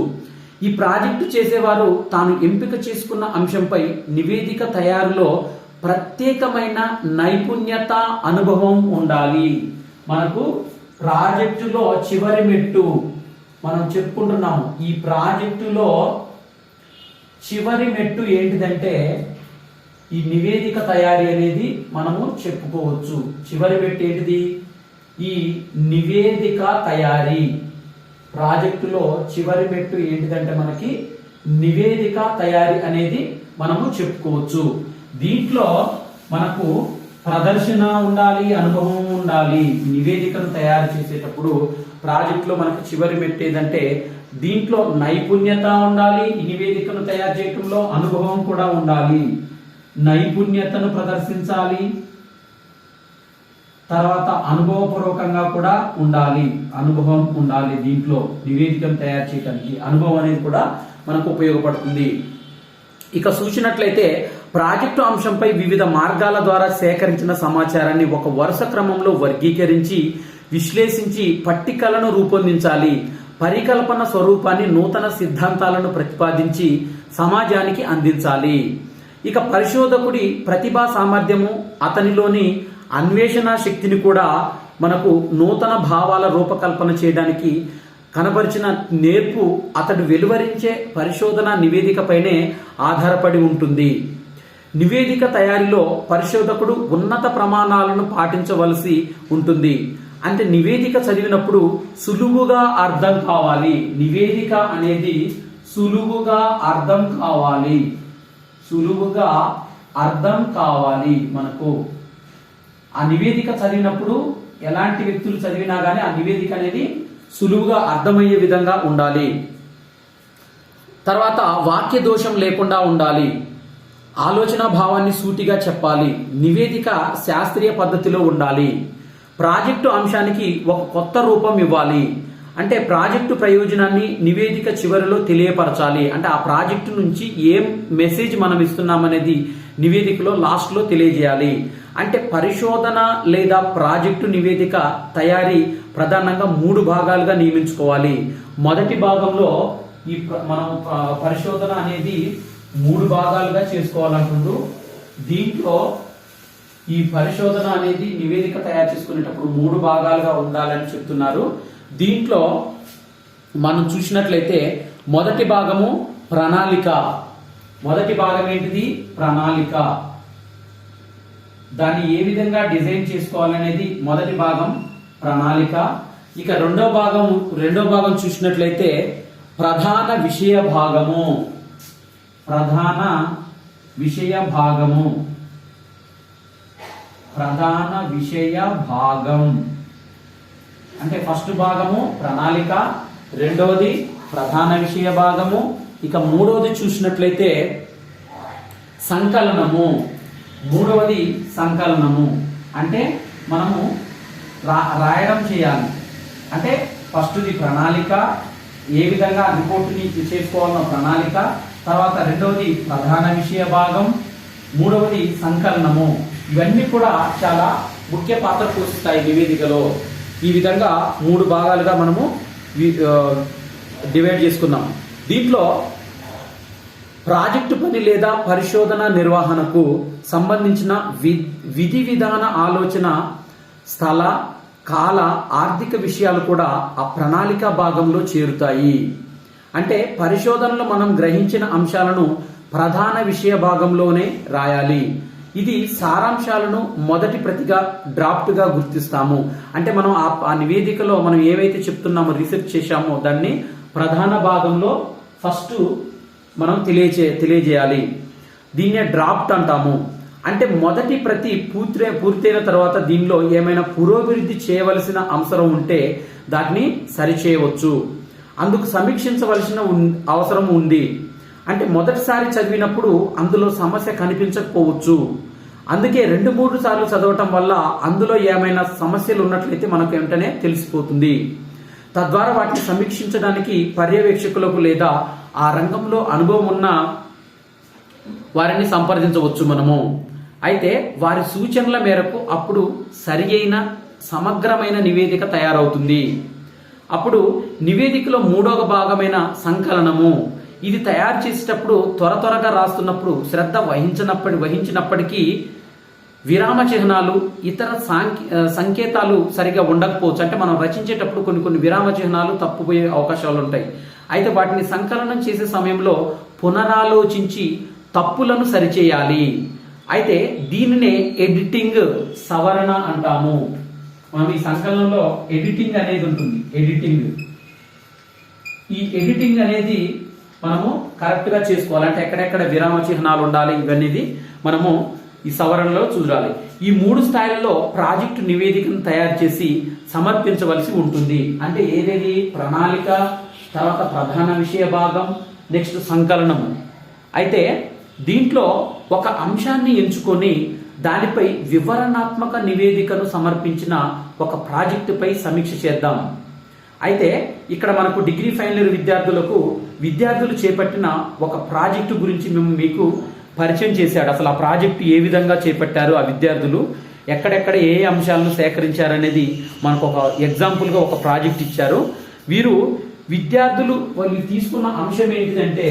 ఈ ప్రాజెక్టు చేసేవారు తాను ఎంపిక చేసుకున్న అంశంపై నివేదిక తయారులో ప్రత్యేకమైన నైపుణ్యత, అనుభవం ఉండాలి. మనకు ప్రాజెక్టులో చివరి మెట్టు మనం చెప్పుకుంటున్నాము. ఈ ప్రాజెక్టులో చివరి మెట్టు ఏంటిదంటే ఈ నివేదిక తయారీ అనేది మనము చెప్పుకోవచ్చు. చివరి మెట్టు ఏంటిది? ఈ నివేదిక తయారీ. ప్రాజెక్టులో చివరి మెట్టు ఏంటిదంటే మనకి నివేదిక తయారీ అనేది మనము చెప్పుకోవచ్చు. దీంట్లో మనకు ప్రదర్శన ఉండాలి, అనుభవం ఉండాలి. నివేదికను తయారు చేసేటప్పుడు ప్రాజెక్టులో మనకు చివరి మెట్టు ఏదంటే దీంట్లో నైపుణ్యత ఉండాలి. ఈ నివేదికను తయారు చేయడంలో అనుభవం కూడా ఉండాలి. నైపుణ్యతను ప్రదర్శించాలి, తర్వాత అనుభవపూర్వకంగా కూడా ఉండాలి. అనుభవం ఉండాలి. దీంట్లో నివేదికను తయారు చేయడానికి అనుభవం అనేది కూడా మనకు ఉపయోగపడుతుంది. ఇక చూసినట్లయితే ప్రాజెక్టు అంశంపై వివిధ మార్గాల ద్వారా సేకరించిన సమాచారాన్ని ఒక వరుస క్రమంలో వర్గీకరించి విశ్లేషించి పట్టికలను రూపొందించాలి. పరికల్పన స్వరూపాన్ని, నూతన సిద్ధాంతాలను ప్రతిపాదించి సమాజానికి అందించాలి. ఇక పరిశోధకుడి ప్రతిభా సామర్థ్యము, అతనిలోని అన్వేషణ శక్తిని కూడా మనకు నూతన భావాల రూపకల్పన చేయడానికి కనబరిచిన నేర్పు అతడు వెలువరించే పరిశోధన నివేదికపైనే ఆధారపడి ఉంటుంది. నివేదిక తయారీలో పరిశోధకుడు ఉన్నత ప్రమాణాలను పాటించవలసి ఉంటుంది. అంటే నివేదిక చదివినప్పుడు సులువుగా అర్థం కావాలి. నివేదిక అనేది సులువుగా అర్థం కావాలి. మనకు ఆ నివేదిక చదివినప్పుడు ఎలాంటి వ్యక్తులు చదివినా గానీ ఆ నివేదిక అనేది సులువుగా అర్థమయ్యే విధంగా ఉండాలి. తర్వాత వాక్య దోషం లేకుండా ఉండాలి. ఆలోచన భావాన్ని సూటిగా చెప్పాలి. నివేదిక శాస్త్రీయ పద్ధతిలో ఉండాలి. ప్రాజెక్టు అంశానికి ఒక కొత్త రూపం ఇవ్వాలి. అంటే ప్రాజెక్టు ప్రయోజనాన్ని నివేదిక చివరిలో తెలియపరచాలి. అంటే ఆ ప్రాజెక్టు నుంచి ఏం మెసేజ్ మనం ఇస్తున్నాం అనేది నివేదికలో లాస్ట్ లో తెలియజేయాలి. అంటే పరిశోధన లేదా ప్రాజెక్టు నివేదిక తయారీ ప్రధానంగా 3 భాగాలుగా నియమించుకోవాలి. మొదటి భాగంలో మనం పరిశోధన అనేది 3 భాగాలుగా చేసుకోవాలంటుండ్రు. దీంట్లో ఈ పరిశోధన అనేది నివేదిక తయారు చేసుకునేటప్పుడు 3 భాగాలుగా ఉండాలని చెప్తున్నారు. దీంట్లో మనం చూసినట్లయితే మొదటి భాగము ప్రణాళిక. మొదటి భాగం ఏంటిది? ప్రణాళిక. దాన్ని ఏ విధంగా డిజైన్ చేసుకోవాలనేది మొదటి భాగం ప్రణాళిక. ఇక రెండో భాగం చూసినట్లయితే ప్రధాన విషయ భాగము. ప్రధాన విషయ భాగము. ప్రధాన విషయ భాగం అంటే ఫస్ట్ భాగము ప్రణాళిక, రెండవది ప్రధాన విషయ భాగము, ఇక మూడవది చూసినట్లయితే సంకలనము. మూడవది సంకలనము అంటే మనము రాయడం చేయాలి. అంటే ఫస్ట్ది ప్రణాళిక, ఏ విధంగా రిపోర్టుని చేసుకోవాలన్న ప్రణాళిక, తర్వాత రెండవది ప్రధాన విషయ భాగం, మూడవది సంకలనము. ఇవన్నీ కూడా చాలా ముఖ్య పాత్ర పోషిస్తాయి నివేదికలో. ఈ విధంగా 3 భాగాలుగా మనము డివైడ్ చేసుకున్నాం. దీంట్లో ప్రాజెక్టు పని లేదా పరిశోధన నిర్వహణకు సంబంధించిన విధి విధాన ఆలోచన, స్థల, కాల, ఆర్థిక విషయాలు కూడా ఆ ప్రణాళిక భాగంలో చేరుతాయి. అంటే పరిశోధనలో మనం గ్రహించిన అంశాలను ప్రధాన విషయ భాగంలోనే రాయాలి. ఇది సారాంశాలను మొదటి ప్రతిగా డ్రాఫ్ట్ గా గుర్తిస్తాము. అంటే మనం ఆ నివేదికలో మనం ఏవైతే చెప్తున్నామో, రీసెర్చ్ చేశామో దాన్ని ప్రధాన భాగంలో ఫస్ట్ మనం తెలియజేయాలి. దీన్నే డ్రాఫ్ట్ అంటాము. అంటే మొదటి ప్రతి పూర్తయిన తర్వాత దీనిలో ఏమైనా పురోభివృద్ధి చేయవలసిన అవసరం ఉంటే దాన్ని సరిచేయవచ్చు. అందుకు సమీక్షించవలసిన అవసరం ఉంది. అంటే మొదటిసారి చదివినప్పుడు అందులో సమస్య కనిపించకపోవచ్చు. అందుకే 2-3 సార్లు చదవటం వల్ల అందులో ఏమైనా సమస్యలు ఉన్నట్లయితే మనకు వెంటనే తెలిసిపోతుంది. తద్వారా వాటిని సమీక్షించడానికి పర్యవేక్షకులకు లేదా ఆ రంగంలో అనుభవం ఉన్న వారిని సంప్రదించవచ్చు మనము. అయితే వారి సూచనల మేరకు అప్పుడు సరి అయిన సమగ్రమైన నివేదిక తయారవుతుంది. అప్పుడు నివేదికలో 3వ భాగమైన సంకలనము. ఇది తయారు చేసేటప్పుడు త్వరగా రాస్తున్నప్పుడు శ్రద్ధ వహించినప్పటికీ విరామ చిహ్నాలు, ఇతర సంకేతాలు సరిగా ఉండకపోవచ్చు. అంటే మనం రచించేటప్పుడు కొన్ని విరామ చిహ్నాలు తప్పుపోయే అవకాశాలు ఉంటాయి. అయితే వాటిని సంకలనం చేసే సమయంలో పునరాలోచించి తప్పులను సరిచేయాలి. అయితే దీనినే ఎడిటింగ్, సవరణ అంటాము. మనం ఈ సంకలనంలో ఎడిటింగ్ అనేది ఉంటుంది. ఈ ఎడిటింగ్ అనేది మనము కరెక్ట్ గా చేసుకోవాలి. అంటే ఎక్కడెక్కడ విరామ చిహ్నాలు ఉండాలి ఇవన్నీ మనము ఈ సవరణలో చూడాలి. ఈ 3 స్థాయిలలో ప్రాజెక్టు నివేదికను తయారు చేసి సమర్పించవలసి ఉంటుంది. అంటే ఏదేది? ప్రణాళిక, తర్వాత ప్రధాన విషయ భాగం, నెక్స్ట్ సంకలనము. అయితే దీంట్లో ఒక అంశాన్ని ఎంచుకొని దానిపై వివరణాత్మక నివేదికను సమర్పించిన ఒక ప్రాజెక్టుపై సమీక్ష చేద్దాం. అయితే ఇక్కడ మనకు డిగ్రీ ఫైనల్ ఇయర్ విద్యార్థులు చేపట్టిన ఒక ప్రాజెక్టు గురించి మేము మీకు పరిచయం చేశాడు. అసలు ఆ ప్రాజెక్టు ఏ విధంగా చేపట్టారు, ఆ విద్యార్థులు ఎక్కడెక్కడ ఏ అంశాలను సేకరించారనేది మనకు ఒక ఎగ్జాంపుల్గా ఒక ప్రాజెక్ట్ ఇచ్చారు. వాళ్ళు తీసుకున్న అంశం ఏంటిదంటే,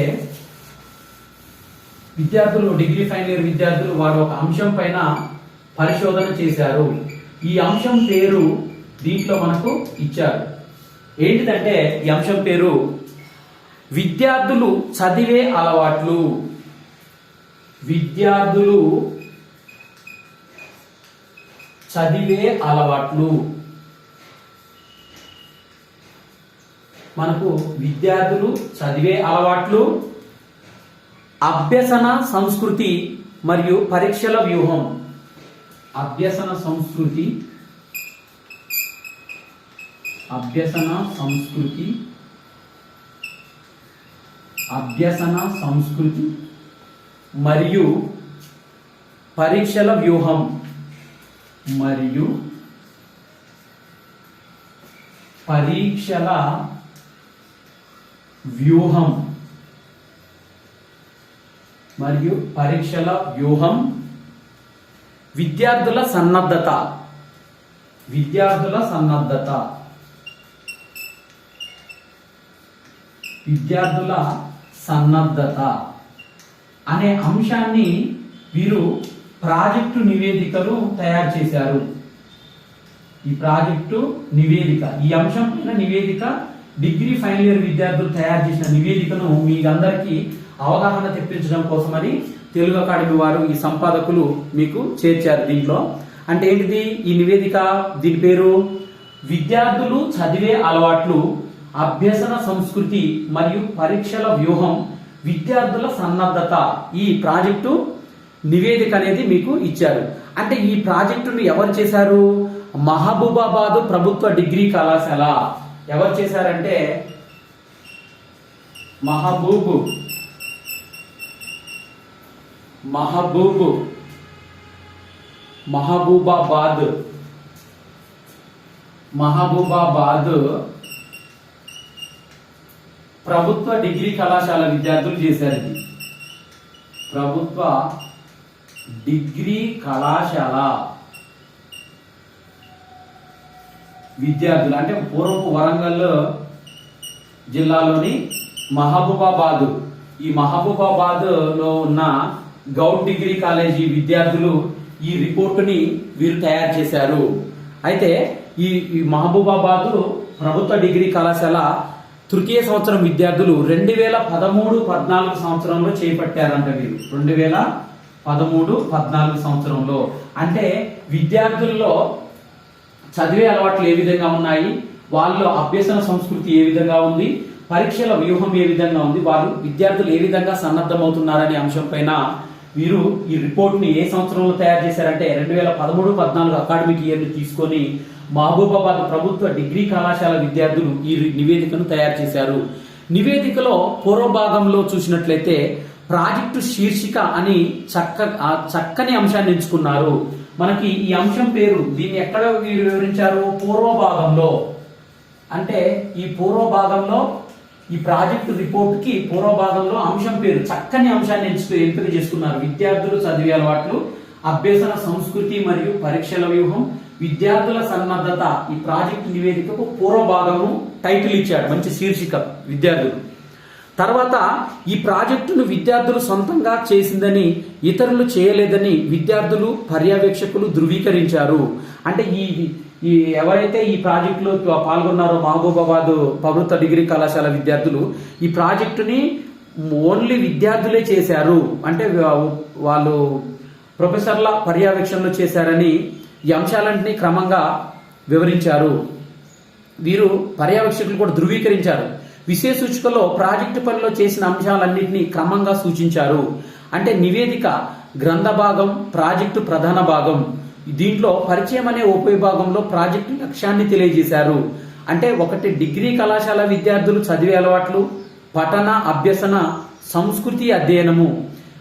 డిగ్రీ ఫైనల్ ఇయర్ విద్యార్థులు వారు ఒక అంశం పైన పరిశోధన చేశారు. ఈ అంశం పేరు దీంట్లో మనకు ఇచ్చారు. ఏంటిదంటే ఈ అంశం పేరు విద్యార్థులు చదివే అలవాట్లు. విద్యార్థులు చదివే అలవాట్లు. మనకు విద్యార్థులు చదివే అలవాట్లు, అభ్యసన సంస్కృతి మరియు పరీక్షల వ్యూహం. అభ్యసన సంస్కృతి మరియు పరీక్షల వ్యూహం. పరీక్షల వ్యూహం మరియు పరీక్షల వ్యూహం, విద్యార్థుల సన్నద్ధత అనే అంశాన్ని వీరు ప్రాజెక్టు నివేదికను తయారు చేశారు. ఈ ప్రాజెక్టు నివేదిక, ఈ అంశం పైన నివేదిక, డిగ్రీ ఫైనల్ ఇయర్ విద్యార్థులు తయారు చేసిన నివేదికను మీ అందరికీ అవగాహన తెప్పించడం కోసమని తెలుగు అకాడమీ వారు, ఈ సంపాదకులు మీకు చేర్చారు దీంట్లో. అంటే ఏంటిది ఈ నివేదిక? దీని పేరు విద్యార్థులు చదివే అలవాట్లు, అభ్యసన సంస్కృతి మరియు పరీక్షల వ్యూహం, విద్యార్థుల సన్నద్ధత. ఈ ప్రాజెక్టు నివేదిక అనేది మీకు ఇచ్చారు. అంటే ఈ ప్రాజెక్టును ఎవరు చేశారు? మహబూబాబాద్ ప్రభుత్వ డిగ్రీ కళాశాల. ఎవరు చేశారంటే మహబూబాబాద్ ప్రభుత్వ డిగ్రీ కళాశాల విద్యార్థులు చేశారు. ఇది ప్రభుత్వ డిగ్రీ కళాశాల విద్యార్థులు, అంటే పూర్వపు వరంగల్ జిల్లాలోని మహబూబాబాద్, ఈ మహబూబాబాద్ లో ఉన్న గౌడ్ డిగ్రీ కాలేజీ విద్యార్థులు ఈ రిపోర్టుని వీరు తయారు చేశారు. అయితే ఈ మహబూబాబాద్ ప్రభుత్వ డిగ్రీ కళాశాల తృతీయ సంవత్సరం విద్యార్థులు 2013-14 సంవత్సరంలో చేపట్టారంట వీరు. 2013-14 సంవత్సరంలో. అంటే విద్యార్థుల్లో చదివే అలవాట్లు ఏ విధంగా ఉన్నాయి, వాళ్ళలో అభ్యసన సంస్కృతి ఏ విధంగా ఉంది, పరీక్షల వ్యూహం ఏ విధంగా ఉంది, వాళ్ళు విద్యార్థులు ఏ విధంగా సన్నద్ధమవుతున్నారనే అంశం పైన వీరు ఈ రిపోర్ట్ ని ఏ సంవత్సరంలో తయారు చేశారంటే 2013-14 అకాడమిక్ ఇయర్ ని తీసుకొని మహబూబాబాద్ ప్రభుత్వ డిగ్రీ కళాశాల విద్యార్థులు ఈ నివేదికను తయారు చేశారు. నివేదికలో పూర్వభాగంలో చూసినట్లయితే ప్రాజెక్టు శీర్షిక అని చక్కని అంశాన్ని ఎంచుకున్నారు. మనకి ఈ అంశం పేరు, దీన్ని ఎక్కడ వీరు వివరించారు? పూర్వభాగంలో. అంటే ఈ పూర్వభాగంలో ఈ ప్రాజెక్టు రిపోర్ట్ కి పూర్వభాగంలో అంశం పేరు, చక్కని అంశాన్ని ఎంపిక చేసుకున్నారు. విద్యార్థులు చదివే అలవాట్లు, అభ్యసన సంస్కృతి మరియు పరీక్షల వ్యూహం, విద్యార్థుల సన్నద్ధత. ఈ ప్రాజెక్టు నివేదికకు పూర్వభాగము టైటిల్ ఇచ్చాడు, మంచి శీర్షిక విద్యార్థులు. తర్వాత ఈ ప్రాజెక్టును విద్యార్థులు సొంతంగా చేసిందని, ఇతరులు చేయలేదని విద్యార్థులు పర్యవేక్షకులు ధృవీకరించారు. అంటే ఈ ఎవరైతే ఈ ప్రాజెక్టులో పాల్గొన్నారో మహబూబాబాద్ ప్రభుత్వ డిగ్రీ కళాశాల విద్యార్థులు, ఈ ప్రాజెక్టుని ఓన్లీ విద్యార్థులే చేశారు, అంటే వాళ్ళు ప్రొఫెసర్ల పర్యవేక్షణలో చేశారని ఈ అంశాలన్నింటినీ క్రమంగా వివరించారు. వీరు పర్యవేక్షకులు కూడా ధృవీకరించారు. విషయ సూచికలో ప్రాజెక్టు పనిలో చేసిన అంశాలన్నింటినీ క్రమంగా సూచించారు. అంటే నివేదిక గ్రంథ భాగం, ప్రాజెక్టు ప్రధాన భాగం. దీంట్లో పరిచయం అనే ఉపవిభాగంలో ప్రాజెక్టు లక్ష్యాన్ని తెలియజేశారు. అంటే ఒకటి డిగ్రీ కళాశాల విద్యార్థులు చదివే అలవాట్లు, పఠన అభ్యసన సంస్కృతి అధ్యయనము,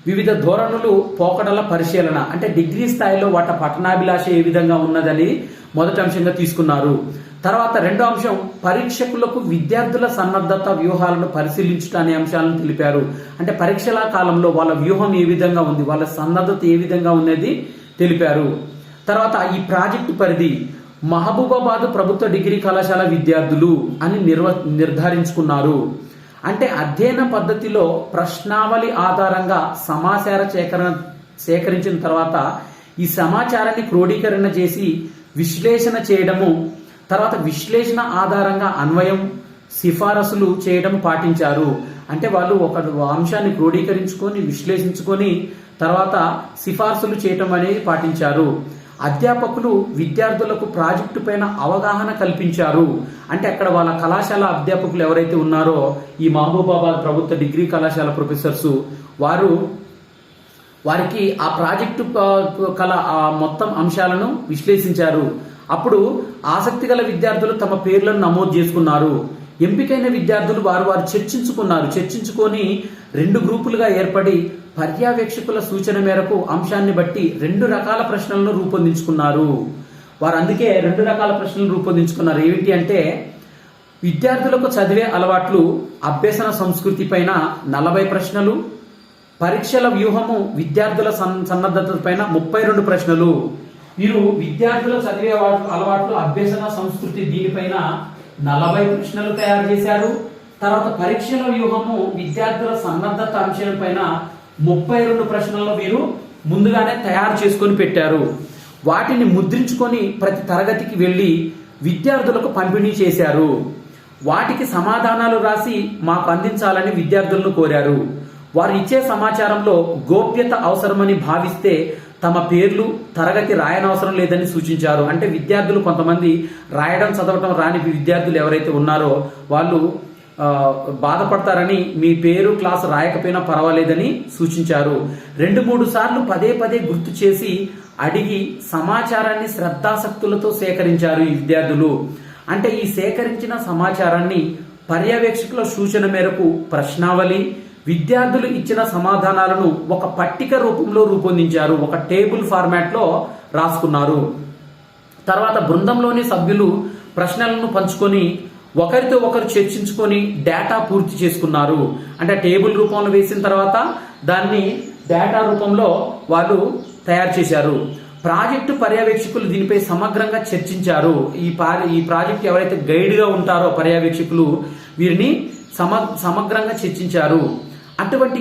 వివిధ ధోరణులు పోకడల పరిశీలన. అంటే డిగ్రీ స్థాయిలో వాటి పఠనాభిలాష ఏ విధంగా ఉన్నదని మొదటి అంశంగా తీసుకున్నారు. తర్వాత రెండో అంశం పరీక్షకులకు విద్యార్థుల సన్నద్ధత వ్యూహాలను పరిశీలించుట అనే అంశాలను తెలిపారు. అంటే పరీక్షల కాలంలో వాళ్ళ వ్యూహం ఏ విధంగా ఉంది, వాళ్ళ సన్నద్ధత ఏ విధంగా ఉన్నది తెలిపారు. తర్వాత ఈ ప్రాజెక్టు పరిధి మహబూబాబాద్ ప్రభుత్వ డిగ్రీ కళాశాల విద్యార్థులు అని నిర్ధారించుకున్నారు. అంటే అధ్యయన పద్ధతిలో ప్రశ్నావళి ఆధారంగా సమాచార సేకరించిన తర్వాత ఈ సమాచారాన్ని క్రోడీకరణ చేసి విశ్లేషణ చేయడము, తర్వాత విశ్లేషణ ఆధారంగా అన్వయం, సిఫారసులు చేయడం పాటించారు. అంటే వాళ్ళు ఒక అంశాన్ని క్రోడీకరించుకొని విశ్లేషించుకొని తర్వాత సిఫార్సులు చేయటం అనేది పాటించారు. అధ్యాపకులు విద్యార్థులకు ప్రాజెక్టు పైన అవగాహన కల్పించారు. అంటే అక్కడ వాళ్ళ కళాశాల అధ్యాపకులు ఎవరైతే ఉన్నారో ఈ మహబూబాబాద్ ప్రభుత్వ డిగ్రీ కళాశాల ప్రొఫెసర్స్ వారికి ఆ ప్రాజెక్టు మొత్తం అంశాలను విశ్లేషించారు. అప్పుడు ఆసక్తి గల విద్యార్థులు తమ పేర్లను నమోదు చేసుకున్నారు. ఎంపికైన విద్యార్థులు వారు చర్చించుకొని 2 గ్రూపులుగా ఏర్పడి పర్యవేక్షకుల సూచన మేరకు అంశాన్ని బట్టి 2 రకాల ప్రశ్నలను రూపొందించుకున్నారు. వారు అందుకే 2 రకాల ప్రశ్నలు రూపొందించుకున్నారు. ఏమిటి అంటే విద్యార్థులకు చదివే అలవాట్లు, అభ్యసన సంస్కృతి పైన 40 ప్రశ్నలు, పరీక్షల వ్యూహము, విద్యార్థుల సన్నద్ధత పైన 32 ప్రశ్నలు. వీరు విద్యార్థుల చదివే అలవాట్లు, అభ్యసన సంస్కృతి దీనిపైన 40 ప్రశ్నలు తయారు చేశారు. తర్వాత పరీక్షల వ్యూహము, విద్యార్థుల సన్నద్ధత అంశం పైన 32 ప్రశ్నలు వీరు ముందుగానే తయారు చేసుకొని పెట్టారు. వాటిని ముద్రించుకొని ప్రతి తరగతికి వెళ్ళి విద్యార్థులకు పంపిణీ చేశారు. వాటికి సమాధానాలు రాసి మాకు అందించాలని విద్యార్థులను కోరారు. వారు ఇచ్చే సమాచారంలో గోప్యత అవసరమని భావిస్తే తమ పేర్లు తరగతి రాయనవసరం లేదని సూచించారు. అంటే విద్యార్థులు కొంతమంది రాయడం చదవటం రాని విద్యార్థులు ఎవరైతే ఉన్నారో వాళ్ళు బాధపడతారని మీ పేరు క్లాస్ రాయకపోయినా పర్వాలేదని సూచించారు. 2-3 సార్లు పదే పదే గుర్తు చేసి అడిగి సమాచారాన్ని శ్రద్ధాసక్తులతో సేకరించారు ఈ విద్యార్థులు. అంటే ఈ సేకరించిన సమాచారాన్ని పర్యవేక్షకుల సూచన మేరకు ప్రశ్నావళి, విద్యార్థులు ఇచ్చిన సమాధానాలను ఒక పట్టిక రూపంలో రూపొందించారు. ఒక టేబుల్ ఫార్మాట్ లో రాసుకున్నారు. తర్వాత బృందంలోని సభ్యులు ప్రశ్నలను పంచుకొని ఒకరితో ఒకరు చర్చించుకొని డేటా పూర్తి చేసుకున్నారు. అంటే టేబుల్ రూపంలో వేసిన తర్వాత దాన్ని డేటా రూపంలో వాళ్ళు తయారు చేశారు. ప్రాజెక్టు పర్యవేక్షకులు దీనిపై సమగ్రంగా చర్చించారు. ఈ ప్రాజెక్ట్ ఎవరైతే గైడ్ గా ఉంటారో పర్యవేక్షకులు వీరిని సమగ్రంగా చర్చించారు.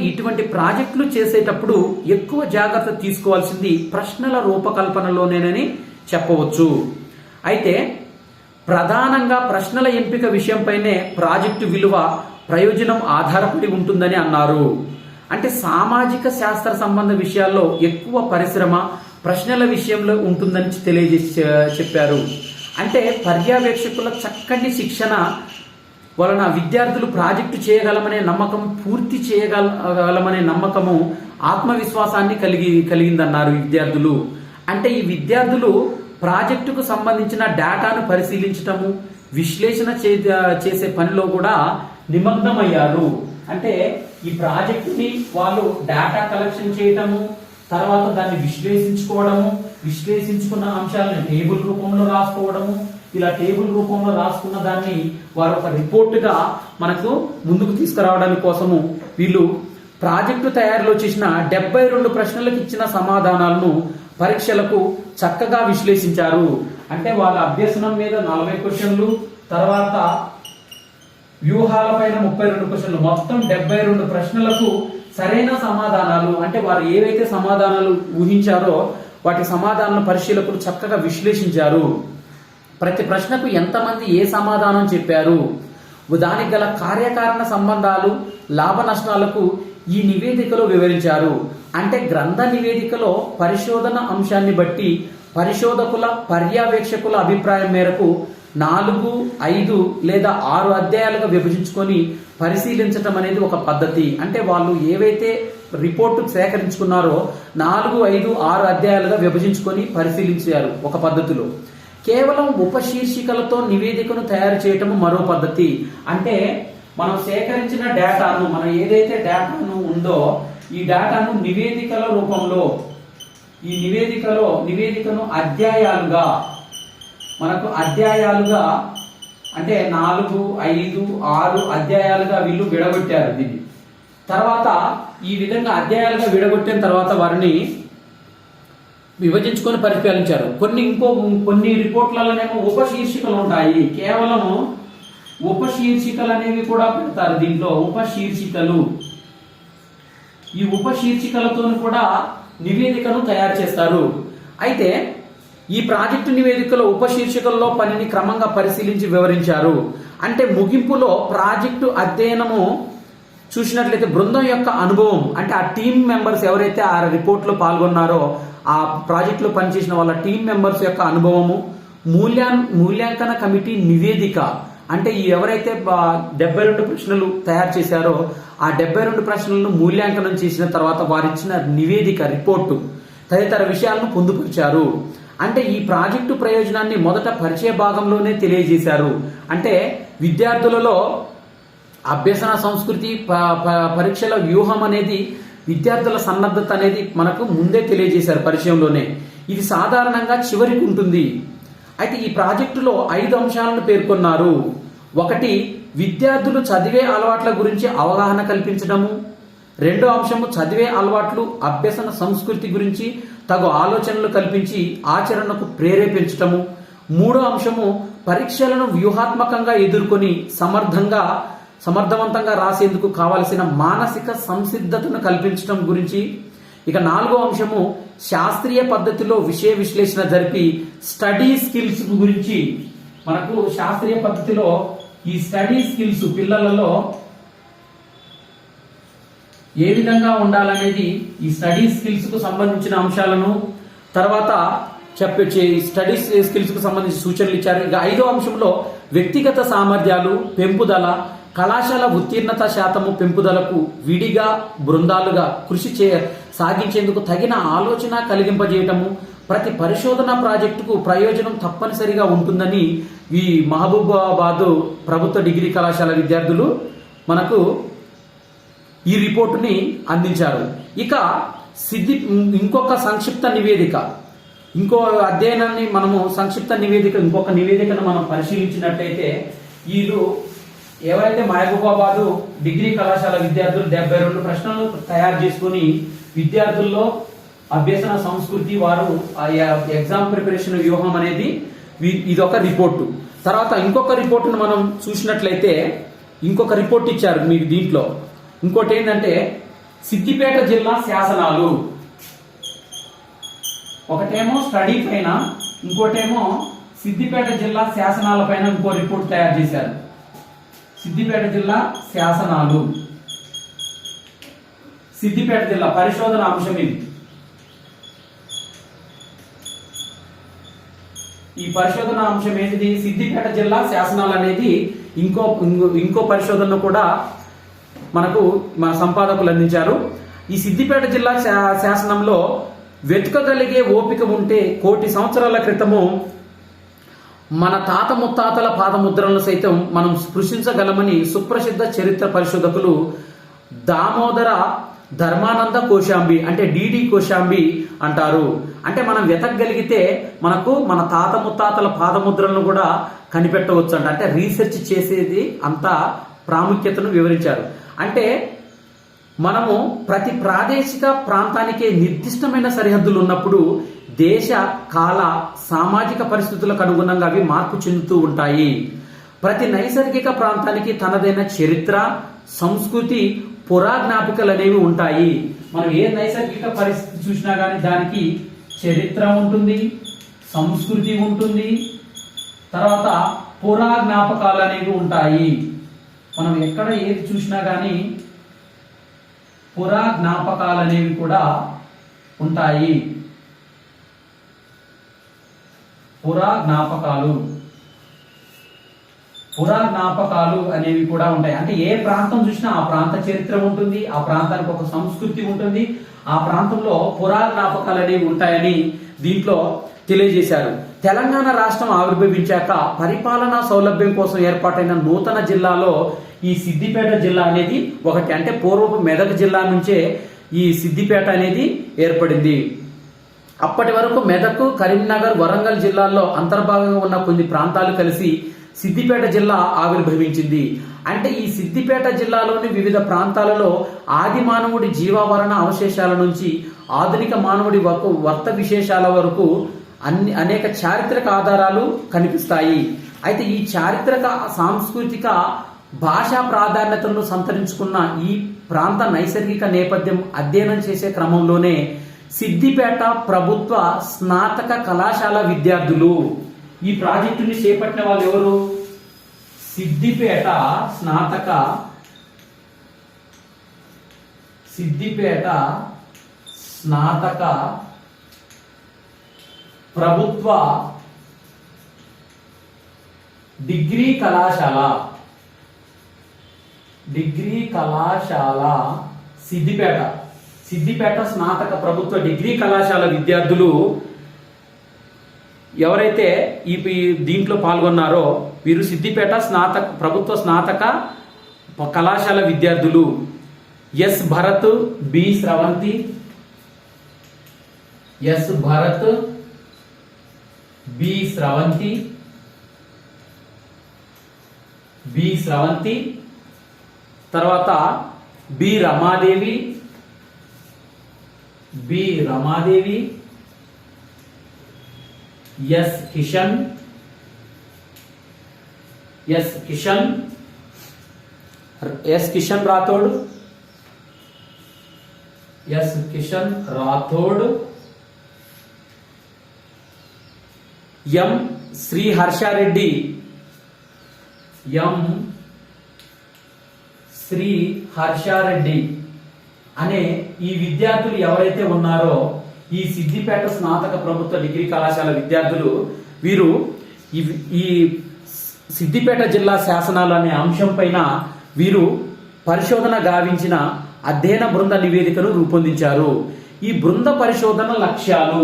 ఇటువంటి ప్రాజెక్టులు చేసేటప్పుడు ఎక్కువ జాగ్రత్త తీసుకోవాల్సింది ప్రశ్నల రూపకల్పనలోనేనని చెప్పవచ్చు. అయితే ప్రధానంగా ప్రశ్నల ఎంపిక విషయంపైనే ప్రాజెక్టు విలువ, ప్రయోజనం ఆధారపడి ఉంటుందని అన్నారు. అంటే సామాజిక శాస్త్ర సంబంధ విషయాల్లో ఎక్కువ పరిశ్రమ ప్రశ్నల విషయంలో ఉంటుందని తెలియజేసి చెప్పారు. అంటే పర్యవేక్షకుల చక్కటి శిక్షణ వలన విద్యార్థులు ప్రాజెక్టు చేయగలమనే నమ్మకం, పూర్తి చేయగలమనే నమ్మకము, ఆత్మవిశ్వాసాన్ని కలిగిందన్నారు విద్యార్థులు. అంటే ఈ విద్యార్థులు ప్రాజెక్టుకు సంబంధించిన డేటాను పరిశీలించటము, విశ్లేషణ చేసే పనిలో కూడా నిమగ్నమయ్యారు. అంటే ఈ ప్రాజెక్టుని వాళ్ళు డేటా కలెక్షన్ చేయటము, తర్వాత దాన్ని విశ్లేషించుకోవడము, విశ్లేషించుకున్న అంశాలను టేబుల్ రూపంలో రాసుకోవడము, ఇలా టేబుల్ రూపంలో రాసుకున్న దాన్ని వారు ఒక రిపోర్టుగా మనకు ముందుకు తీసుకురావడానికి కోసము వీళ్ళు ప్రాజెక్టు తయారీలో చేసిన 72 ప్రశ్నలకు ఇచ్చిన సమాధానాలను పరీక్షలకు చక్కగా విశ్లేషించారు. అంటే వాళ్ళ అభ్యసనం మీద 40 క్వశ్చన్లు, తర్వాత వ్యూహాల పైన 32 క్వశ్చన్లు, మొత్తం 72 ప్రశ్నలకు సరైన సమాధానాలు, అంటే వారు ఏవైతే సమాధానాలు ఊహించారో వాటి సమాధానాలను పరిశీలకులు చక్కగా విశ్లేషించారు. ప్రతి ప్రశ్నకు ఎంతమంది ఏ సమాధానం చెప్పారు, దానికి గల కార్యకారణ సంబంధాలు, లాభ నష్టాలకు ఈ నివేదికలో వివరించారు. అంటే గ్రంథ నివేదికలో పరిశోధన అంశాన్ని బట్టి పరిశోధకుల, పర్యవేక్షకుల అభిప్రాయం మేరకు 4, 5 లేదా 6 అధ్యాయాలుగా విభజించుకొని పరిశీలించటం అనేది ఒక పద్ధతి. అంటే వాళ్ళు ఏవైతే రిపోర్టు సేకరించుకున్నారో 4, 5, 6 అధ్యాయాలుగా విభజించుకొని పరిశీలించారు ఒక పద్ధతిలో. కేవలం ఉపశీర్షికలతో నివేదికను తయారు చేయటం మరో పద్ధతి. అంటే మనం సేకరించిన డేటాను, మనం ఏదైతే డేటాను ఉందో ఈ డేటాను నివేదికల రూపంలో, ఈ నివేదికను అధ్యాయాలుగా, మనకు అధ్యాయాలుగా అంటే 4, 5, 6 అధ్యాయాలుగా వీళ్ళు విడగొట్టారు దీన్ని. తర్వాత ఈ విధంగా అధ్యాయాలుగా విడగొట్టిన తర్వాత వారిని విభజించుకొని పరిపాలించారు. కొన్ని రిపోర్ట్లలోనేమో ఉపశీర్షికలు ఉంటాయి. కేవలం ఉపశీర్షికలు అనేవి కూడా పెడతారు దీంట్లో. ఉపశీర్షికలు, ఈ ఉపశీర్షికలతో కూడా నివేదికను తయారు చేస్తారు. అయితే ఈ ప్రాజెక్టు నివేదికలో ఉపశీర్షికల్లో పనిని క్రమంగా పరిశీలించి వివరించారు. అంటే ముగింపులో ప్రాజెక్టు అధ్యయనము చూసినట్లయితే బృందం యొక్క అనుభవం, అంటే ఆ టీం మెంబర్స్ ఎవరైతే ఆ రిపోర్ట్ లో పాల్గొన్నారో ఆ ప్రాజెక్ట్ లో పనిచేసిన వాళ్ళ టీం మెంబర్స్ యొక్క అనుభవము, మూల్యాంకన కమిటీ నివేదిక, అంటే ఈ ఎవరైతే 72 ప్రశ్నలు తయారు చేశారో ఆ 72 ప్రశ్నలను మూల్యాంకనం చేసిన తర్వాత వారిచ్చిన నివేదిక, రిపోర్టు తదితర విషయాలను పొందుపరిచారు. అంటే ఈ ప్రాజెక్టు ప్రయోజనాన్ని మొదట పరిచయ భాగంలోనే తెలియజేశారు. అంటే విద్యార్థులలో అభ్యసన సంస్కృతి, పరీక్షల వ్యూహం అనేది, విద్యార్థుల సన్నద్ధత అనేది మనకు ముందే తెలియజేశారు పరిచయంలోనే. ఇది సాధారణంగా చివరికి ఉంటుంది. అయితే ఈ ప్రాజెక్టులో 5 అంశాలను పేర్కొన్నారు. ఒకటి, విద్యార్థులు చదివే అలవాట్ల గురించి అవగాహన కల్పించడము. రెండో అంశము, చదివే అలవాట్లు అభ్యసన సంస్కృతి గురించి తగు ఆలోచనలు కల్పించి ఆచరణకు ప్రేరేపించటము. మూడో అంశము, పరీక్షలను వ్యూహాత్మకంగా ఎదుర్కొని సమర్థవంతంగా రాసేందుకు కావలసిన మానసిక సంసిద్ధతను కల్పించడం గురించి. ఇక నాలుగో అంశము, శాస్త్రీయ పద్ధతిలో విషయ విశ్లేషణ జరిపి స్టడీ స్కిల్స్ గురించి. మనకు శాస్త్రీయ పద్ధతిలో ఈ స్టడీ స్కిల్స్ పిల్లలలో ఏ విధంగా ఉండాలనేది ఈ స్టడీ స్కిల్స్ కు సంబంధించిన అంశాలను తర్వాత స్టడీ స్కిల్స్ కు సంబంధించిన సూచనలు ఇచ్చారు. ఇక ఐదో అంశంలో వ్యక్తిగత సామర్థ్యాలు పెంపుదల, కళాశాల ఉత్తీర్ణత శాతము పెంపుదలకు విడిగా బృందాలుగా కృషి సాగించేందుకు తగిన ఆలోచన కలిగింపజేయటము. ప్రతి పరిశోధన ప్రాజెక్టుకు ప్రయోజనం తప్పనిసరిగా ఉంటుందని ఈ మహబూబాబాద్ ప్రభుత్వ డిగ్రీ కళాశాల విద్యార్థులు మనకు ఈ రిపోర్టుని అందించారు. ఇక ఇంకొక సంక్షిప్త నివేదిక, ఇంకో అధ్యయనాన్ని మనము ఇంకొక నివేదికను మనం పరిశీలించినట్లయితే, వీళ్ళు ఎవరైతే మహబూబాబాద్ డిగ్రీ కళాశాల విద్యార్థులు 72 ప్రశ్నలు తయారు చేసుకుని విద్యార్థుల్లో అభ్యసన సంస్కృతి, వారు ఎగ్జామ్ ప్రిపరేషన్ వ్యూహం అనేది ఇదొక రిపోర్టు. తర్వాత ఇంకొక రిపోర్టును మనం చూసినట్లయితే ఇంకొక రిపోర్ట్ ఇచ్చారు మీకు. దీంట్లో ఇంకోటి ఏంటంటే సిద్దిపేట జిల్లా శాసనాలు. ఒకటేమో స్టడీ పైన, ఇంకోటేమో సిద్దిపేట జిల్లా శాసనాల పైన ఇంకో రిపోర్ట్ తయారు చేశారు. సిద్దిపేట జిల్లా శాసనాలు, సిద్దిపేట జిల్లా పరిశోధన అంశం ఇది. ఈ పరిశోధన అంశం ఏంటిది? సిద్దిపేట జిల్లా శాసనాలు అనేది ఇంకో పరిశోధన కూడా మనకు మన సంపాదకులు అందించారు. ఈ సిద్దిపేట జిల్లా శాసనంలో వెతకగలిగే ఓపిక ఉంటే 1 కోటి సంవత్సరాల క్రితము మన తాత ముత్తాతల పాదముద్రలను సైతం మనం స్పృశించగలమని సుప్రసిద్ధ చరిత్ర పరిశోధకులు దామోదర ధర్మానంద కోశాంబి అంటే డిడి కోశాంబి అంటారు. అంటే మనం వెతకగలిగితే మనకు మన తాత ముత్తాతల పాదముద్రలను కూడా కనిపెట్టవచ్చు అంటే రీసెర్చ్ చేసేది అంత ప్రాముఖ్యతను వివరించారు. అంటే మనము ప్రతి ప్రాదేశిక ప్రాంతానికి నిర్దిష్టమైన సరిహద్దులు ఉన్నప్పుడు దేశ కాల సామాజిక పరిస్థితులకు అనుగుణంగా అవి మార్పు చెందుతూ ఉంటాయి. ప్రతి నైసర్గిక ప్రాంతానికి తనదైన చరిత్ర, సంస్కృతి, పురాజ్ఞాపికలు అనేవి ఉంటాయి. మనం ఏ నైసర్గిక పరిస్థితి చూసినా కానీ దానికి చరిత్ర ఉంటుంది, సంస్కృతి ఉంటుంది, తర్వాత పురాజ్ఞాపకాలు అనేవి ఉంటాయి. మనం ఎక్కడ ఏది చూసినా కానీ పురాజ్ఞాపకాలు అనేవి కూడా ఉంటాయి. పురాజ్ఞాపకాలు అనేవి కూడా ఉంటాయి. అంటే ఏ ప్రాంతం చూసినా ఆ ప్రాంత చరిత్ర ఉంటుంది, ఆ ప్రాంతానికి ఒక సంస్కృతి ఉంటుంది, ఆ ప్రాంతంలో పురాజ్ఞాపకాలు అనేవి ఉంటాయని దీంట్లో తెలియజేశారు. తెలంగాణ రాష్ట్రం ఆవిర్భవించాక పరిపాలనా సౌలభ్యం కోసం ఏర్పాటైన నూతన జిల్లాలో ఈ సిద్దిపేట జిల్లా అనేది ఒకటి. అంటే పూర్వపు మెదక్ జిల్లా నుంచే ఈ సిద్దిపేట అనేది ఏర్పడింది. అప్పటి వరకు మెదక్, కరీంనగర్, వరంగల్ జిల్లాల్లో అంతర్భాగంగా ఉన్న కొన్ని ప్రాంతాలు కలిసి సిద్దిపేట జిల్లా ఆవిర్భవించింది. అంటే ఈ సిద్దిపేట జిల్లాలోని వివిధ ప్రాంతాలలో ఆది మానవుడి జీవావరణ అవశేషాల నుంచి ఆధునిక మానవుడి వర్త విశేషాల వరకు అనేక చారిత్రక ఆధారాలు కనిపిస్తాయి. అయితే ఈ చారిత్రక, సాంస్కృతిక, భాషా ప్రాధాన్యతలను సంతరించుకున్న ఈ ప్రాంత నైసర్గిక నేపథ్యం అధ్యయనం చేసే క్రమంలోనే సిద్దిపేట ప్రభుత్వ స్నాతక కళాశాల విద్యార్థులు ఈ ప్రాజెక్టుని చేపట్టిన వాళ్ళు ఎవరు? సిద్దిపేట స్నాతక ప్రభుత్వ డిగ్రీ కళాశాల సిద్దిపేట స్నాతక ప్రభుత్వ డిగ్రీ కళాశాల విద్యార్థులు ఎవరైతే ఈ దీంట్లో పాల్గొన్నారో వీరు సిద్దిపేట ప్రభుత్వ స్నాతక కళాశాల విద్యార్థులు. ఎస్ భరత్, బి స్రవంతి, బి స్రవంతి, తర్వాత బి రమాదేవి, ఎస్ కిషన్, రాథోడ్, ఎం శ్రీ హర్షారెడ్డి, అనే ఈ విద్యార్థులు ఎవరైతే ఉన్నారో ఈ సిద్దిపేట స్నాతక ప్రభుత్వ డిగ్రీ కళాశాల విద్యార్థులు వీరు ఈ సిద్దిపేట జిల్లా శాసనాలు అనే అంశం పైన వీరు పరిశోధన గావించిన అధ్యయన బృంద నివేదికను రూపొందించారు. ఈ బృంద పరిశోధన లక్ష్యాలు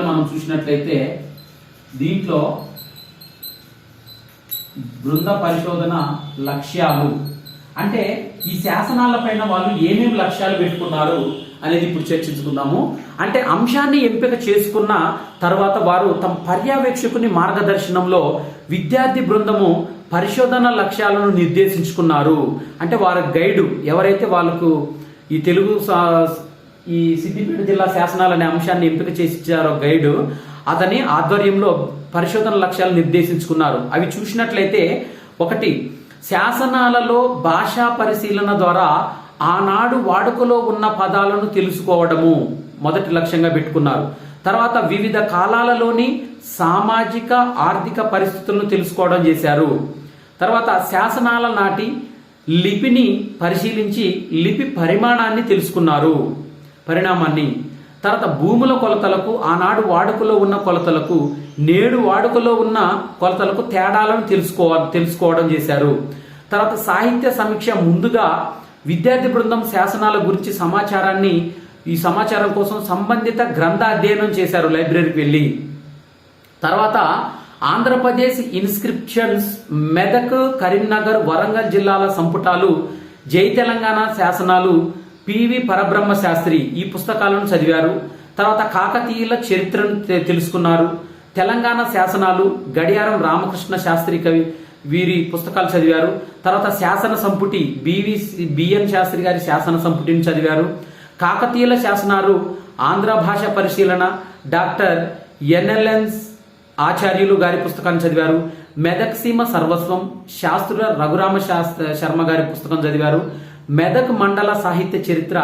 మనం చూసినట్లయితే దీంట్లో బృంద పరిశోధన లక్ష్యాలు అంటే ఈ శాసనాల పైన వాళ్ళు ఏమేమి లక్ష్యాలు పెట్టుకున్నారు అనేది ఇప్పుడు చర్చించుకుందాము. అంటే అంశాన్ని ఎంపిక చేసుకున్న తర్వాత వారు తమ పర్యవేక్షకుని మార్గదర్శనంలో విద్యార్థి బృందము పరిశోధన లక్ష్యాలను నిర్దేశించుకున్నారు. అంటే వారి గైడు ఎవరైతే వాళ్ళకు ఈ ఈ సిద్దిపేట జిల్లా శాసనాలు అనే అంశాన్ని ఎంపిక చేసి ఇచ్చారో గైడు, అతని ఆధ్వర్యంలో పరిశోధన లక్ష్యాలు నిర్దేశించుకున్నారు. అవి చూసినట్లయితే, ఒకటి, శాసనాలలో భాషా పరిశీలన ద్వారా ఆనాడు వాడుకలో ఉన్న పదాలను తెలుసుకోవడము మొదటి లక్ష్యంగా పెట్టుకున్నారు. తర్వాత వివిధ కాలాలలోని సామాజిక ఆర్థిక పరిస్థితులను తెలుసుకోవడం చేశారు. తర్వాత శాసనాల నాటి లిపిని పరిశీలించి లిపి పరిణామాన్ని. తర్వాత భూముల కొలతలకు ఆనాడు వాడుకలో ఉన్న కొలతలకు నేడు వాడుకలో ఉన్న కొలతలకు తేడాలను తెలుసుకోవడం చేశారు. తర్వాత సాహిత్య సమీక్ష. ముందుగా విద్యార్థి బృందం శాసనాల గురించి ఈ సమాచారం కోసం సంబంధిత గ్రంథ అధ్యయనం చేశారు లైబ్రరీకి వెళ్ళి. తర్వాత ఆంధ్రప్రదేశ్ ఇన్స్క్రిప్షన్స్, మెదక్, కరీంనగర్, వరంగల్ జిల్లాల సంపుటాలు, జై తెలంగాణ శాసనాలు, పివి పరబ్రహ్మ శాస్త్రి ఈ పుస్తకాలను చదివారు. తర్వాత కాకతీయుల చరిత్రను తెలుసుకున్నారు. తెలంగాణ శాసనాలు, గడియారం రామకృష్ణ శాస్త్రి కవి వీరి పుస్తకాలు చదివారు. తర్వాత శాసన సంపుటి బిఎన్ శాస్త్రి గారి శాసన సంపుటిని చదివారు. కాకతీయుల శాసనాలు, ఆంధ్ర భాష పరిశీలన, డాక్టర్ ఎన్ఎల్ఎన్స్ ఆచార్యులు గారి పుస్తకాన్ని చదివారు. మెదక్ సీమ సర్వస్వం, శాస్త్రుల రఘురామ శర్మ గారి పుస్తకం చదివారు. మెదక్ మండల సాహిత్య చరిత్ర,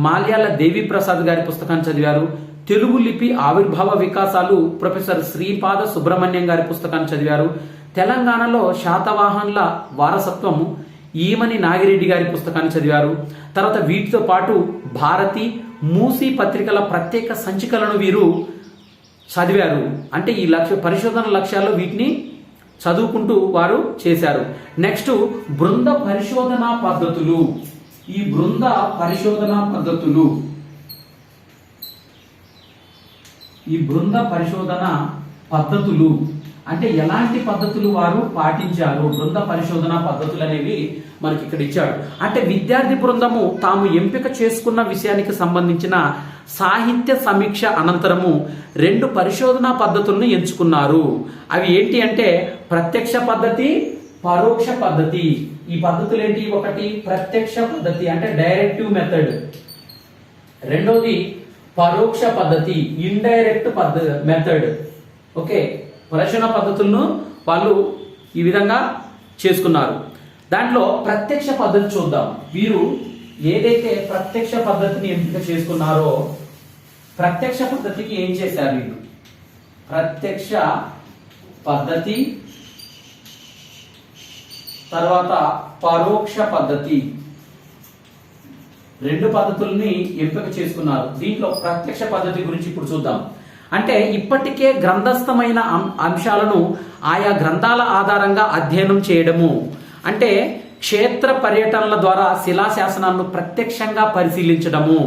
మాల్యాల దేవిప్రసాద్ గారి పుస్తకాన్ని చదివారు. తెలుగు లిపి ఆవిర్భావ వికాసాలు, ప్రొఫెసర్ శ్రీపాద సుబ్రహ్మణ్యం గారి పుస్తకాన్ని చదివారు. తెలంగాణలో శాతవాహనుల వారసత్వం, ఈమని నాగిరెడ్డి గారి పుస్తకాన్ని చదివారు. తర్వాత వీటితో పాటు భారతి, మూసీ పత్రికల ప్రత్యేక సంచికలను వీరు చదివారు. అంటే ఈ పరిశోధన లక్ష్యాల్లో వీటిని చదువుకుంటూ వారు చేశారు. నెక్స్ట్, బృంద పరిశోధనా పద్ధతులు. ఈ బృంద పరిశోధనా పద్ధతులు అంటే ఎలాంటి పద్ధతులు వారు పాటించారు. బృంద పరిశోధనా పద్ధతులు అనేవి మనకి ఇక్కడ ఇచ్చాడు. అంటే విద్యార్థి బృందము తాము ఎంపిక చేసుకున్న విషయానికి సంబంధించిన సాహిత్య సమీక్ష అనంతరము 2 పరిశోధనా పద్ధతులను ఎంచుకున్నారు. అవి ఏంటి అంటే ప్రత్యక్ష పద్ధతి, పరోక్ష పద్ధతి. ఈ పద్ధతులు ఏంటి? ఒకటి ప్రత్యక్ష పద్ధతి అంటే డైరెక్టివ్ మెథడ్. రెండోది పరోక్ష పద్ధతి, ఇండైరెక్ట్ మెథడ్. ఓకే, పరిశోధన పద్ధతులను వాళ్ళు ఈ విధంగా చేసుకున్నారు. దాంట్లో ప్రత్యక్ష పద్ధతి చూద్దాం. వీరు ఏదైతే ప్రత్యక్ష పద్ధతిని ఎంపిక చేసుకున్నారో ప్రత్యక్ష పద్ధతికి ఏం చేశారు వీరు? ప్రత్యక్ష పద్ధతి, తర్వాత పరోక్ష పద్ధతి, 2 పద్ధతుల్ని ఎంపిక చేసుకున్నారు. దీంట్లో ప్రత్యక్ష పద్ధతి గురించి ఇప్పుడు చూద్దాం. అంటే ఇప్పటికే గ్రంథస్థమైన అంశాలను ఆయా గ్రంథాల ఆధారంగా అధ్యయనం చేయడము. అంటే క్షేత్ర పర్యటనల ద్వారా శిలాశాసనాలను ప్రత్యక్షంగా పరిశీలించడము.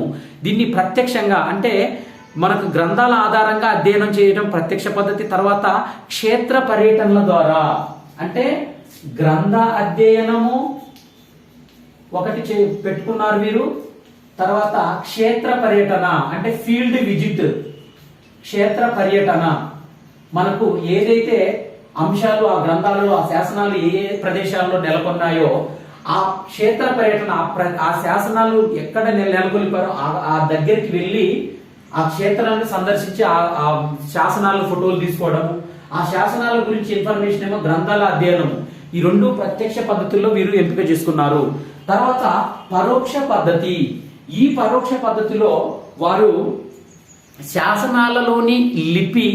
దీన్ని ప్రత్యక్షంగా అంటే మనకు గ్రంథాల ఆధారంగా అధ్యయనం చేయడం ప్రత్యక్ష పద్ధతి. తర్వాత క్షేత్ర పర్యటనల ద్వారా అంటే గ్రంథ అధ్యయనము ఒకటి పెట్టుకున్నారు వీరు. తర్వాత క్షేత్ర పర్యటన అంటే ఫీల్డ్ విజిట్, క్షేత్ర పర్యటన మనకు ఏదైతే అంశాలు ఆ గ్రంథాలలో ఆ శాసనాలు ఏ ఏ ప్రదేశాల్లో నెలకొన్నాయో ఆ క్షేత్ర పర్యటన ఆ శాసనాలు ఎక్కడ నెలకొల్పారో ఆ దగ్గరికి వెళ్ళి ఆ క్షేత్రాన్ని సందర్శించి ఆ శాసనాలు ఫోటోలు తీసుకోవడము, ఆ శాసనాల గురించి ఇన్ఫర్మేషన్ ఏమో గ్రంథాల అధ్యయనము, ఈ రెండు ప్రత్యక్ష పద్ధతుల్లో వీరు ఎంపిక చేసుకున్నారు. తర్వాత పరోక్ష పద్ధతి. ఈ పరోక్ష పద్ధతిలో వారు శాసనాలలోని లిపి,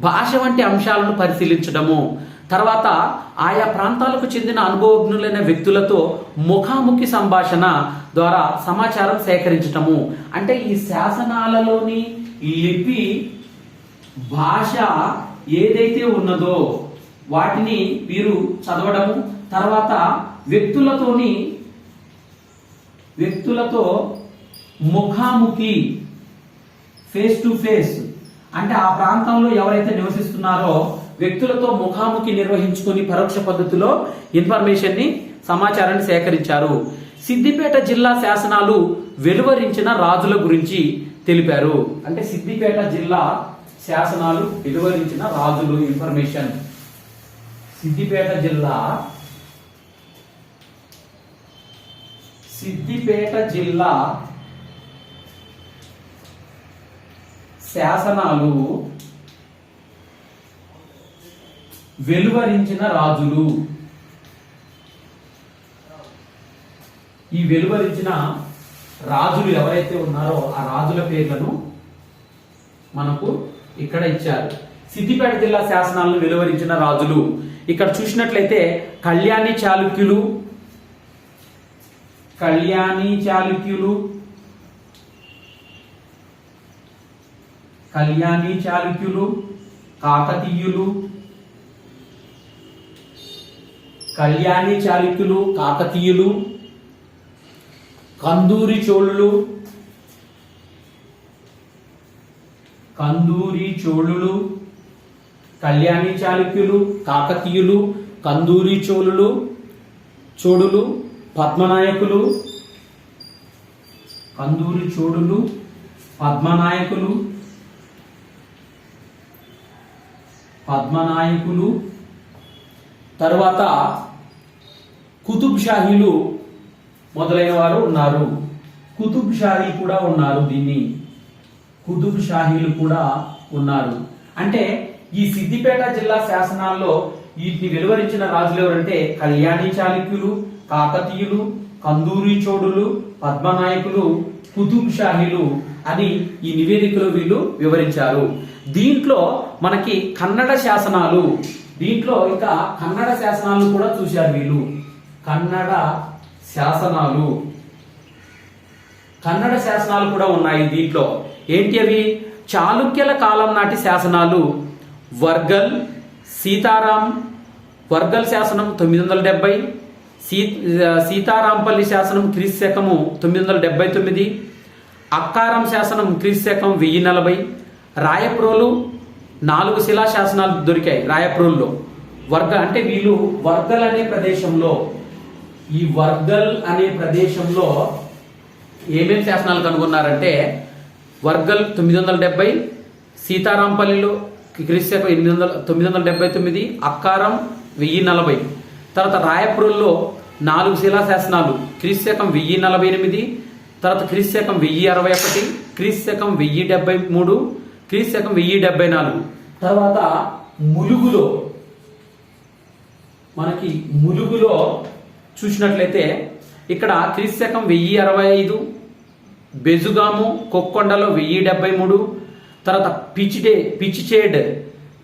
భాష వంటి అంశాలను పరిశీలించడము, తర్వాత ఆయా ప్రాంతాలకు చెందిన అనుభవజ్ఞులైన వ్యక్తులతో ముఖాముఖి సంభాషణ ద్వారా సమాచారం సేకరించటము. అంటే ఈ శాసనాలలోని లిపి, భాష ఏదైతే ఉన్నదో వాటిని వీరు చదవడము, తర్వాత వ్యక్తులతో ముఖాముఖి, ఫేస్ టు ఫేస్, అంటే ఆ ప్రాంతంలో ఎవరైతే నివసిస్తున్నారో వ్యక్తులతో ముఖాముఖి నిర్వహించుకొని పరోక్ష పద్ధతిలో ఇన్ఫర్మేషన్ ని, సమాచారాన్ని సేకరించారు. సిద్దిపేట జిల్లా శాసనాలు వెలువరించిన రాజుల గురించి తెలిపారు. అంటే సిద్దిపేట జిల్లా శాసనాలు వెలువరించిన రాజులు ఇన్ఫర్మేషన్. సిద్దిపేట జిల్లా శాసనాలు వెలువరించిన రాజులు. ఈ వెలువరించిన రాజులు ఎవరైతే ఉన్నారో ఆ రాజుల పేర్లను మనకు ఇక్కడ ఇచ్చారు. సిద్దిపేట జిల్లా శాసనాలను వెలువరించిన రాజులు ఇక్కడ చూసినట్లయితే కళ్యాణి చాళుక్యులు, కాకతీయులు, కందూరి చోళులు, కళ్యాణి చాళుక్యులు, కాకతీయులు, కందూరి చోళులు, పద్మనాయకులు, తర్వాత కుతుబ్ షాహీలు మొదలైన వారు ఉన్నారు. కుతుబ్ షాహీ కూడా ఉన్నారు. అంటే ఈ సిద్దిపేట జిల్లా శాసనాల్లో వీటిని వెలువరించిన రాజులు ఎవరంటే కళ్యాణి చాళుక్యులు, కాకతీయులు, కందూరి చోళులు, పద్మనాయకులు, కుతుబ్ షాహీలు అని ఈ నివేదికలో వీళ్ళు వివరించారు. దీంట్లో మనకి కన్నడ శాసనాలు, దీంట్లో ఇంకా కన్నడ శాసనాలను కూడా చూశారు వీళ్ళు. కన్నడ శాసనాలు కూడా ఉన్నాయి దీంట్లో. ఏంటి అవి? చాళుక్యుల కాలం నాటి శాసనాలు. వర్గల్ శాసనం 970, సీతారాంపల్లి శాసనం క్రీస్తు శకము 979, అక్కారం శాసనం క్రీస్తు శకం 1040, రాయప్రోలు 4 శిలా శాసనాలు దొరికాయి రాయప్రోల్లో. అంటే వీళ్ళు వర్గల్ అనే ప్రదేశంలో ఏమేమి శాసనాలు కనుగొన్నారంటే వర్గల్ 970, సీతారాంపల్లిలో క్రీస్తు శకం 979, అక్కారం 1040, తర్వాత రాయప్రోల్లో 4 శిలా శాసనాలు క్రీస్తు శకం 1048, తర్వాత క్రీస్తు శకం 1061, క్రీస్తు శకం 1073, క్రీస్తు శకం 1074. తర్వాత ములుగులో చూసినట్లయితే ఇక్కడ క్రీస్తు శకం 1065, బెజుగాము కొక్కొండలో 1073, తర్వాత పిచిచేడ్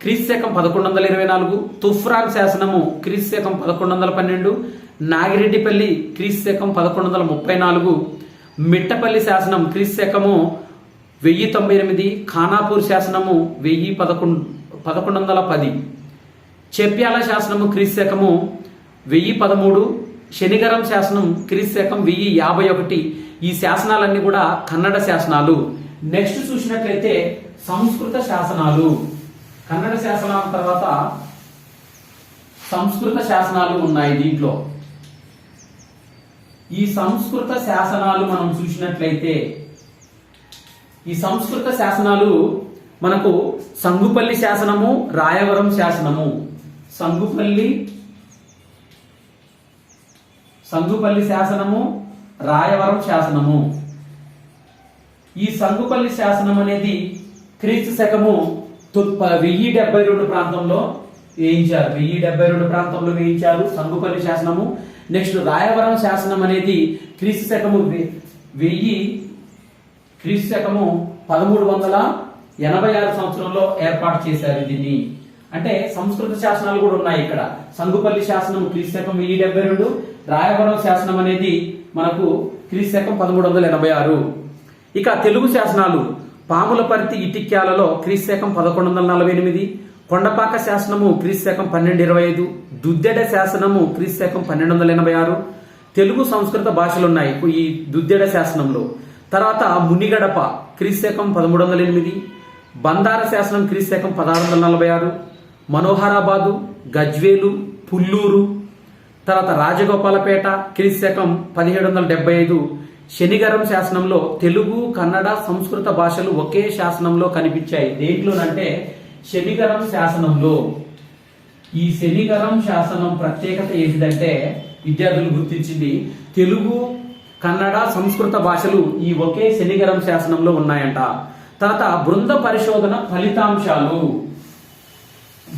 క్రీస్తు శకం 1124, తుఫ్రాన్ శాసనము క్రీస్తు శకం 1112, నాగిరెడ్డిపల్లి క్రీస్తు శకం 1134, మిట్టపల్లి శాసనం క్రీస్తు శకము 1098, ఖానాపూర్ శాసనము 1110, చెప్యాల శాసనము క్రీస్తు శకము 1013, శనిగరం శాసనం క్రీస్తు శకం 1051. ఈ శాసనాలన్నీ కూడా కన్నడ శాసనాలు. నెక్స్ట్ చూసినట్లయితే సంస్కృత శాసనాలు. కన్నడ శాసనాల తర్వాత సంస్కృత శాసనాలు ఉన్నాయి దీంట్లో. ఈ సంస్కృత శాసనాలు మనం చూసినట్లయితే ఈ సంస్కృత శాసనాలు మనకు సంగుపల్లి శాసనము, రాయవరం శాసనము. సంగుపల్లి శాసనము, రాయవరం శాసనము. ఈ సంగుపల్లి శాసనం అనేది క్రీస్తు శకము 1072 ప్రాంతంలో వేయించారు. 1072 ప్రాంతంలో వేయించారు సంగుపల్లి శాసనము. నెక్స్ట్ రాయవరం శాసనం అనేది క్రీస్తు శకము 1386 సంవత్సరంలో ఏర్పాటు చేశారు దీన్ని. అంటే సంస్కృత శాసనాలు కూడా ఉన్నాయి ఇక్కడ. సంగుపల్లి శాసనం క్రీస్తు శకం 1072, రాయవరం శాసనం అనేది మనకు క్రీస్తు శకం 1386. ఇక తెలుగు శాసనాలు పాములపర్తి ఇటిక్యాలలో క్రీస్తు శకం 1148, కొండపాక శాసనము క్రీస్తు శకం 1225, దుద్దెడ శాసనము క్రీస్తు శకం 1286. తెలుగు సంస్కృత భాషలున్నాయి ఈ దుద్దెడ శాసనంలో. తర్వాత మునిగడప క్రీస్తు శకం 1308, బందార శాసనం క్రీస్తు శకం 1646, మనోహరాబాదు, గజ్వేలు, పుల్లూరు, తర్వాత రాజగోపాలపేట క్రీస్తు శకం 1775. శనిగరం శాసనంలో తెలుగు, కన్నడ, సంస్కృత భాషలు ఒకే శాసనంలో కనిపించాయి. దేంట్లోనంటే శనిగరం శాసనంలో. ఈ శనిగరం శాసనం ప్రత్యేకత ఏంటిదంటే విద్యార్థులు గుర్తించింది, తెలుగు, కన్నడ, సంస్కృత భాషలు ఈ ఒకే శనిగరం శాసనంలో ఉన్నాయంట. తర్వాత బృంద పరిశోధన ఫలితాంశాలు.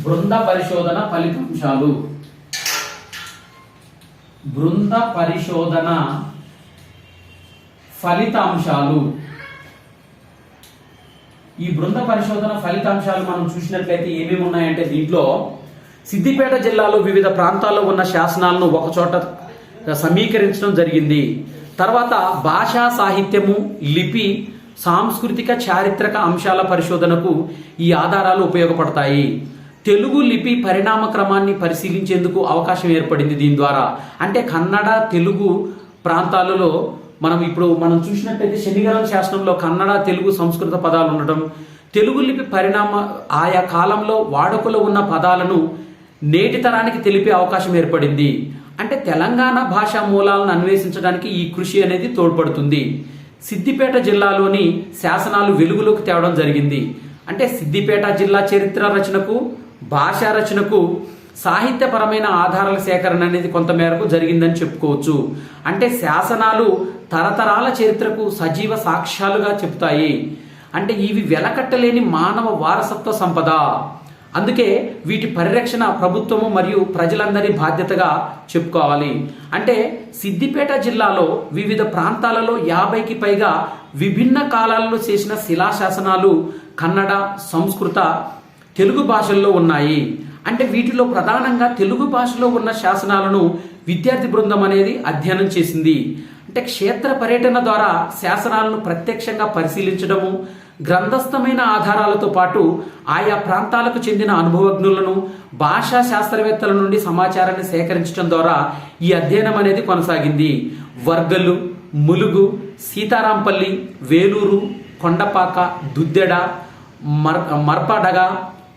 బృంద పరిశోధన ఫలితాంశాలు. ఈ బృంద పరిశోధన ఫలితాంశాలు మనం చూసినట్లయితే ఏమేమి ఉన్నాయంటే దీంట్లో సిద్దిపేట జిల్లాలో వివిధ ప్రాంతాల్లో ఉన్న శాసనాలను ఒకచోట సమీకరించడం జరిగింది. తర్వాత భాషా సాహిత్యము, లిపి, సాంస్కృతిక, చారిత్రక అంశాల పరిశోధనకు ఈ ఆధారాలు ఉపయోగపడతాయి. తెలుగు లిపి పరిణామ క్రమాన్ని పరిశీలించేందుకు అవకాశం ఏర్పడింది దీని ద్వారా. అంటే కన్నడ, తెలుగు ప్రాంతాలలో మనం చూసినట్టయితే శనిగరం శాసనంలో కన్నడ, తెలుగు, సంస్కృత పదాలు ఉండటం, తెలుగు లిపి ఆయా కాలంలో వాడుకలో ఉన్న పదాలను నేటి తరానికి తెలిపే అవకాశం ఏర్పడింది. అంటే తెలంగాణ భాషా మూలాలను అన్వేషించడానికి ఈ కృషి అనేది తోడ్పడుతుంది. సిద్దిపేట జిల్లాలోని శాసనాలు వెలుగులోకి తేవడం జరిగింది. అంటే సిద్దిపేట జిల్లా చరిత్ర రచనకు, భాషా రచనకు సాహిత్యపరమైన ఆధారాల సేకరణ అనేది కొంతమేరకు జరిగిందని చెప్పుకోవచ్చు. అంటే శాసనాలు తరతరాల చరిత్రకు సజీవ సాక్ష్యాలుగా చెప్తాయి. అంటే ఇవి వెలకట్టలేని మానవ వారసత్వ సంపద. అందుకే వీటి పరిరక్షణ ప్రభుత్వము మరియు ప్రజలందరి బాధ్యతగా చెప్పుకోవాలి. అంటే సిద్దిపేట జిల్లాలో వివిధ ప్రాంతాలలో 50కి పైగా విభిన్న కాలాలలో చేసిన శిలాశాసనాలు కన్నడ, సంస్కృత, తెలుగు భాషల్లో ఉన్నాయి. అంటే వీటిలో ప్రధానంగా తెలుగు భాషలో ఉన్న శాసనాలను విద్యార్థి బృందం అనేది అధ్యయనం చేసింది. అంటే క్షేత్ర పర్యటన ద్వారా శాసనాలను ప్రత్యక్షంగా పరిశీలించడము, గ్రంథస్థమైన ఆధారాలతో పాటు ఆయా ప్రాంతాలకు చెందిన అనుభవజ్ఞులను, భాషా శాస్త్రవేత్తల నుండి సమాచారాన్ని సేకరించడం ద్వారా ఈ అధ్యయనం అనేది కొనసాగింది. వర్గలు, ములుగు, సీతారాంపల్లి, వేలూరు, కొండపాక, దుద్దెడ, మర్పడగ,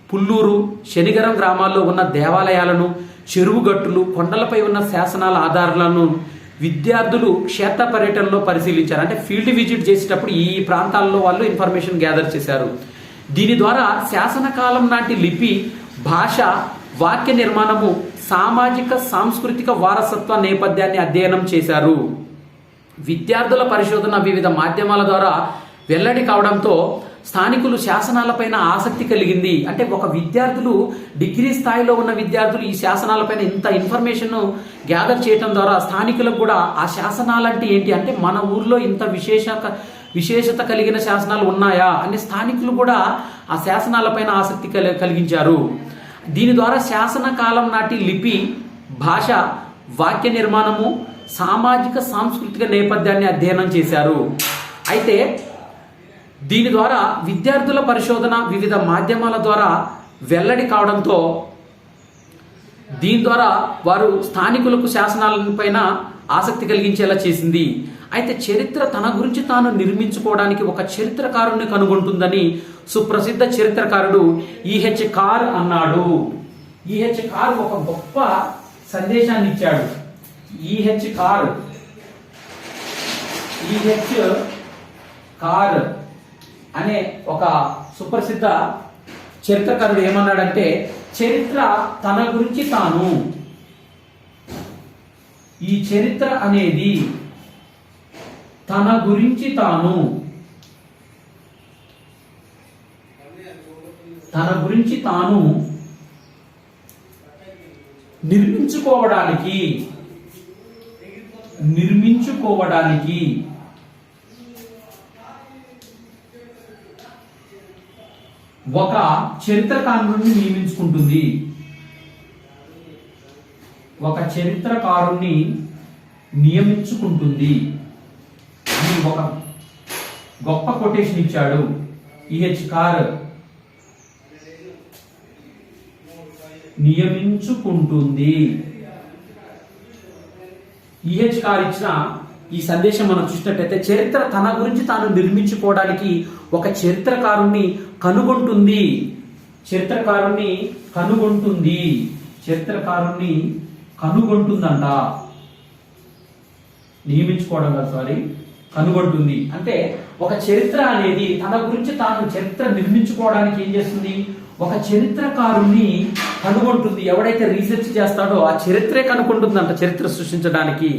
పుల్లూరు, శనిగరం గ్రామాల్లో ఉన్న దేవాలయాలను, చెరువుగట్టులు, కొండలపై ఉన్న శాసనాల ఆధారాలను విద్యార్థులు క్షేత్ర పర్యటనలో పరిశీలించారు. అంటే ఫీల్డ్ విజిట్ చేసేటప్పుడు ఈ ప్రాంతాల్లో వాళ్ళు ఇన్ఫర్మేషన్ గ్యాదర్ చేశారు. దీని ద్వారా శాసన కాలం నాటి లిపి, భాష, వాక్య నిర్మాణము, సామాజిక సాంస్కృతిక వారసత్వ నేపథ్యాన్ని అధ్యయనం చేశారు. విద్యార్థుల పరిశోధన వివిధ మాధ్యమాల ద్వారా వెల్లడి కావడంతో స్థానికులు శాసనాలపైన ఆసక్తి కలిగింది. అంటే ఒక విద్యార్థులు డిగ్రీ స్థాయిలో ఉన్న విద్యార్థులు ఈ శాసనాలపైన ఇంత ఇన్ఫర్మేషన్ గ్యాదర్ చేయడం ద్వారా స్థానికులకు కూడా ఆ శాసనాలంటే ఏంటి, అంటే మన ఊర్లో ఇంత విశేషత కలిగిన శాసనాలు ఉన్నాయా అని స్థానికులు కూడా ఆ శాసనాలపైన ఆసక్తి కలిగించారు. దీని ద్వారా శాసన కాలం నాటి లిపి, భాష, వాక్య నిర్మాణము, సామాజిక సాంస్కృతిక నేపథ్యాన్ని అధ్యయనం చేశారు. అయితే దీని ద్వారా విద్యార్థుల పరిశోధన వివిధ మాధ్యమాల ద్వారా వెల్లడి కావడంతో దీని ద్వారా వారు స్థానికులకు శాసనాలపైన ఆసక్తి కలిగించేలా చేసింది. అయితే చరిత్ర తన గురించి తాను నిర్మించుకోవడానికి ఒక చరిత్రకారుని కనుగొంటుందని సుప్రసిద్ధ చరిత్రకారుడు ఈహెచ్ కార్ అన్నాడు. ఈహెచ్ కార్ ఒక గొప్ప సందేశాన్ని ఇచ్చాడు. ఈహెచ్ కార్ అనే ఒక సుప్రసిద్ధ చరిత్రకారుడు ఏమన్నాడంటే, చరిత్ర తన గురించి తాను, ఈ చరిత్ర అనేది తన గురించి తాను, తన గురించి తాను నిర్మించుకోవడానికి ఒక చరిత్రకారుని నియమించుకుంటుంది. ఒక చరిత్రకారుణ్ణి నియమించుకుంటుంది అని ఒక గొప్ప కొటేషన్ ఇచ్చాడు ఈహెచ్ కార్. నియమించుకుంటుంది. ఈహెచ్ కార్ ఇచ్చిన ఈ సందేశం మనం చూసినట్టయితే, చరిత్ర తన గురించి తాను నిర్మించుకోవడానికి ఒక చరిత్రకారుణ్ణి కనుగొంటుంది. చరిత్రకారుణ్ణి కనుగొంటుంది. చరిత్రకారుణ్ణి కనుగొంటుందంట. నియమించుకోవడం కాదు, సారీ, కనుగొంటుంది. అంటే ఒక చరిత్ర అనేది తన గురించి తాను చరిత్ర నిర్మించుకోవడానికి ఏం చేస్తుంది? ఒక చరిత్రకారుణ్ణి కనుగొంటుంది. ఎవడైతే రీసెర్చ్ చేస్తాడో ఆ చరిత్రే కనుగొంటుందంట చరిత్ర సృష్టించడానికి.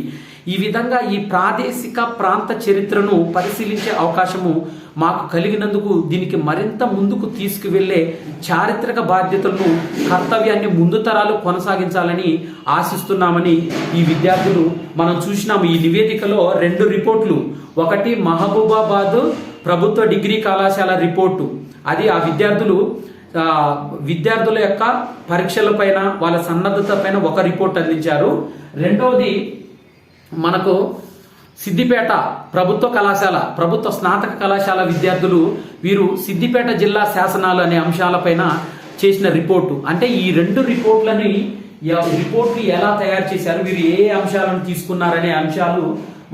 ఈ విధంగా ఈ ప్రాదేశిక ప్రాంత చరిత్రను పరిశీలించే అవకాశము మాకు కలిగినందుకు దీనికి మరింత ముందుకు తీసుకువెళ్లే చారిత్రక బాధ్యతలను, కర్తవ్యాన్ని ముందు తరాలు కొనసాగించాలని ఆశిస్తున్నామని ఈ విద్యార్థులు మనం చూసినాము. ఈ నివేదికలో 2 రిపోర్ట్లు, ఒకటి మహబూబాబాద్ ప్రభుత్వ డిగ్రీ కళాశాల రిపోర్టు, అది ఆ విద్యార్థుల యొక్క పరీక్షల పైన, వాళ్ళ సన్నద్ధత పైన ఒక రిపోర్ట్ అందించారు. రెండవది మనకు సిద్దిపేట ప్రభుత్వ స్నాతక కళాశాల విద్యార్థులు, వీరు సిద్దిపేట జిల్లా శాసనాలు అనే అంశాలపైన చేసిన రిపోర్టు. అంటే ఈ 2 రిపోర్ట్లు ఎలా తయారు చేశారు, వీరు ఏ అంశాలను తీసుకున్నారనే అంశాలు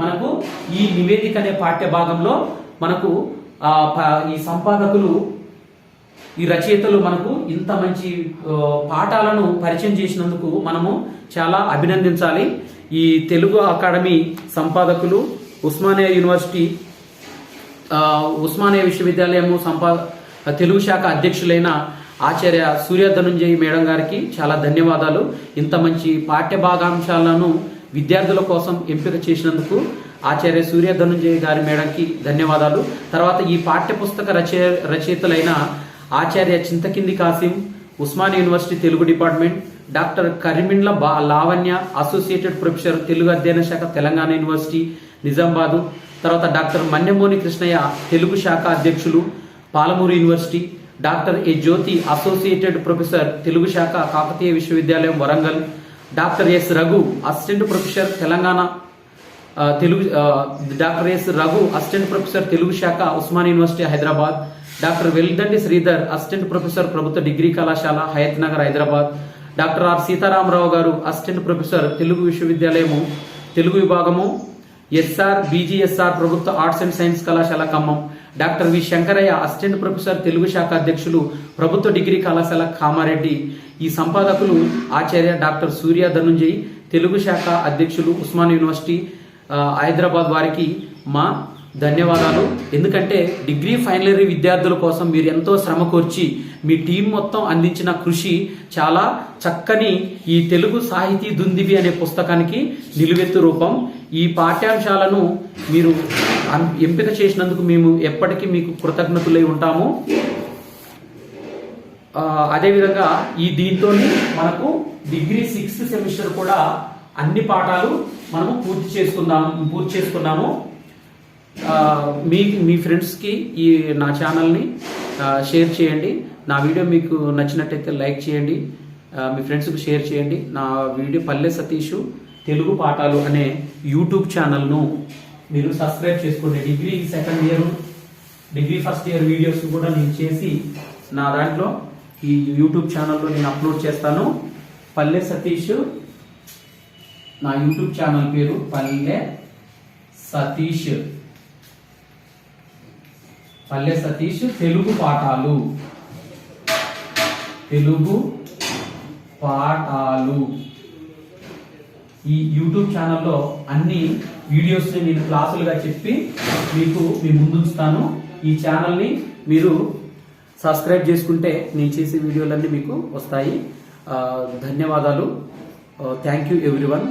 మనకు ఈ నివేదిక అనే పాఠ్య భాగంలో మనకు ఈ సంపాదకులు, ఈ రచయితలు మనకు ఇంత మంచి పాఠాలను పరిచయం చేసినందుకు మనము చాలా అభినందించాలి. ఈ తెలుగు అకాడమీ సంపాదకులు, ఉస్మానియా విశ్వవిద్యాలయం తెలుగు శాఖ అధ్యక్షులైన ఆచార్య సూర్య ధనుంజయ్ మేడం గారికి చాలా ధన్యవాదాలు. ఇంత మంచి పాఠ్య భాగాంశాలను విద్యార్థుల కోసం ఎంపిక చేసినందుకు ఆచార్య సూర్య ధనుంజయ్ గారి మేడంకి ధన్యవాదాలు. తర్వాత ఈ పాఠ్య పుస్తక రచయితలైన ఆచార్య Chinthakindi Kasim, Osmania university Telugu department, doctor Karimindla Lavanya, associated professor Telugu అధ్యయన శాఖ తెలంగాణ యూనివర్సిటీ నిజామాబాదు, తర్వాత డాక్టర్ మన్యమోని కృష్ణయ్య తెలుగు శాఖ అధ్యక్షులు Palamuru university, doctor A Jyothi associated professor Telugu శాఖ కాకతీయ విశ్వవిద్యాలయం Warangal, doctor S Raghu assistant professor Telangana doctor S Raghu assistant professor Telugu శాఖ Osmania university Hyderabad, doctor Veldandi Sridhar assistant professor ప్రభుత్వ డిగ్రీ కళాశాల Hayat Nagar Hyderabad, doctor R Sitaramarao garu assistant professor Telugu విశ్వవిద్యాలయము తెలుగు విభాగము BGSR ప్రభుత్వ ఆర్ట్స్ అండ్ సైన్స్ కళాశాల Khammam, doctor V Shankaraiah assistant professor Telugu శాఖ అధ్యక్షులు ప్రభుత్వ డిగ్రీ కళాశాల కామారెడ్డి. ఈ సంపాదకులు ఆచార్య డాక్టర్ సూర్య ధనుంజయ్ తెలుగు శాఖ అధ్యక్షులు ఉస్మానియా యూనివర్సిటీ హైదరాబాద్. వారికి మా ధన్యవాదాలు. ఎందుకంటే డిగ్రీ ఫైనల్ ఇయర్ విద్యార్థుల కోసం మీరు ఎంతో శ్రమ కోర్చి మీ టీం మొత్తం అందించిన కృషి చాలా చక్కని ఈ తెలుగు సాహితీ దుందివి అనే పుస్తకానికి నిలువెత్తు రూపం. ఈ పాఠ్యాంశాలను మీరు ఎంపిక చేసినందుకు మేము ఎప్పటికీ మీకు కృతజ్ఞతలై ఉంటాము. అదేవిధంగా దీంతో మనకు డిగ్రీ 6th సెమిస్టర్ కూడా అన్ని పాఠాలు మనము పూర్తి చేసుకున్నాము. మీ ఫ్రెండ్స్కి నా ఛానల్ని షేర్ చేయండి. నా వీడియో మీకు నచ్చినట్టయితే లైక్ చేయండి, మీ ఫ్రెండ్స్కి షేర్ చేయండి. నా వీడియో పల్లె సతీష్ తెలుగు పాఠాలు అనే యూట్యూబ్ ఛానల్ను మీరు సబ్స్క్రైబ్ చేసుకోండి. Degree 2nd year, degree 1st year videos కూడా నేను చేసి నా దాంట్లో ఈ యూట్యూబ్ ఛానల్లో నేను అప్లోడ్ చేస్తాను. పల్లె సతీష్, నా యూట్యూబ్ ఛానల్ పేరు పల్లె సతీష్ తెలుగు పాఠాలు. ఈ యూట్యూబ్ ఛానల్లో అన్ని వీడియోస్ని నేను క్లాసులుగా చెప్పి మీ ముందుంచుతాను. ఈ ఛానల్ని మీరు సబ్స్క్రైబ్ చేసుకుంటే నేను చేసే వీడియోలన్నీ మీకు వస్తాయి. ధన్యవాదాలు. Thank you everyone.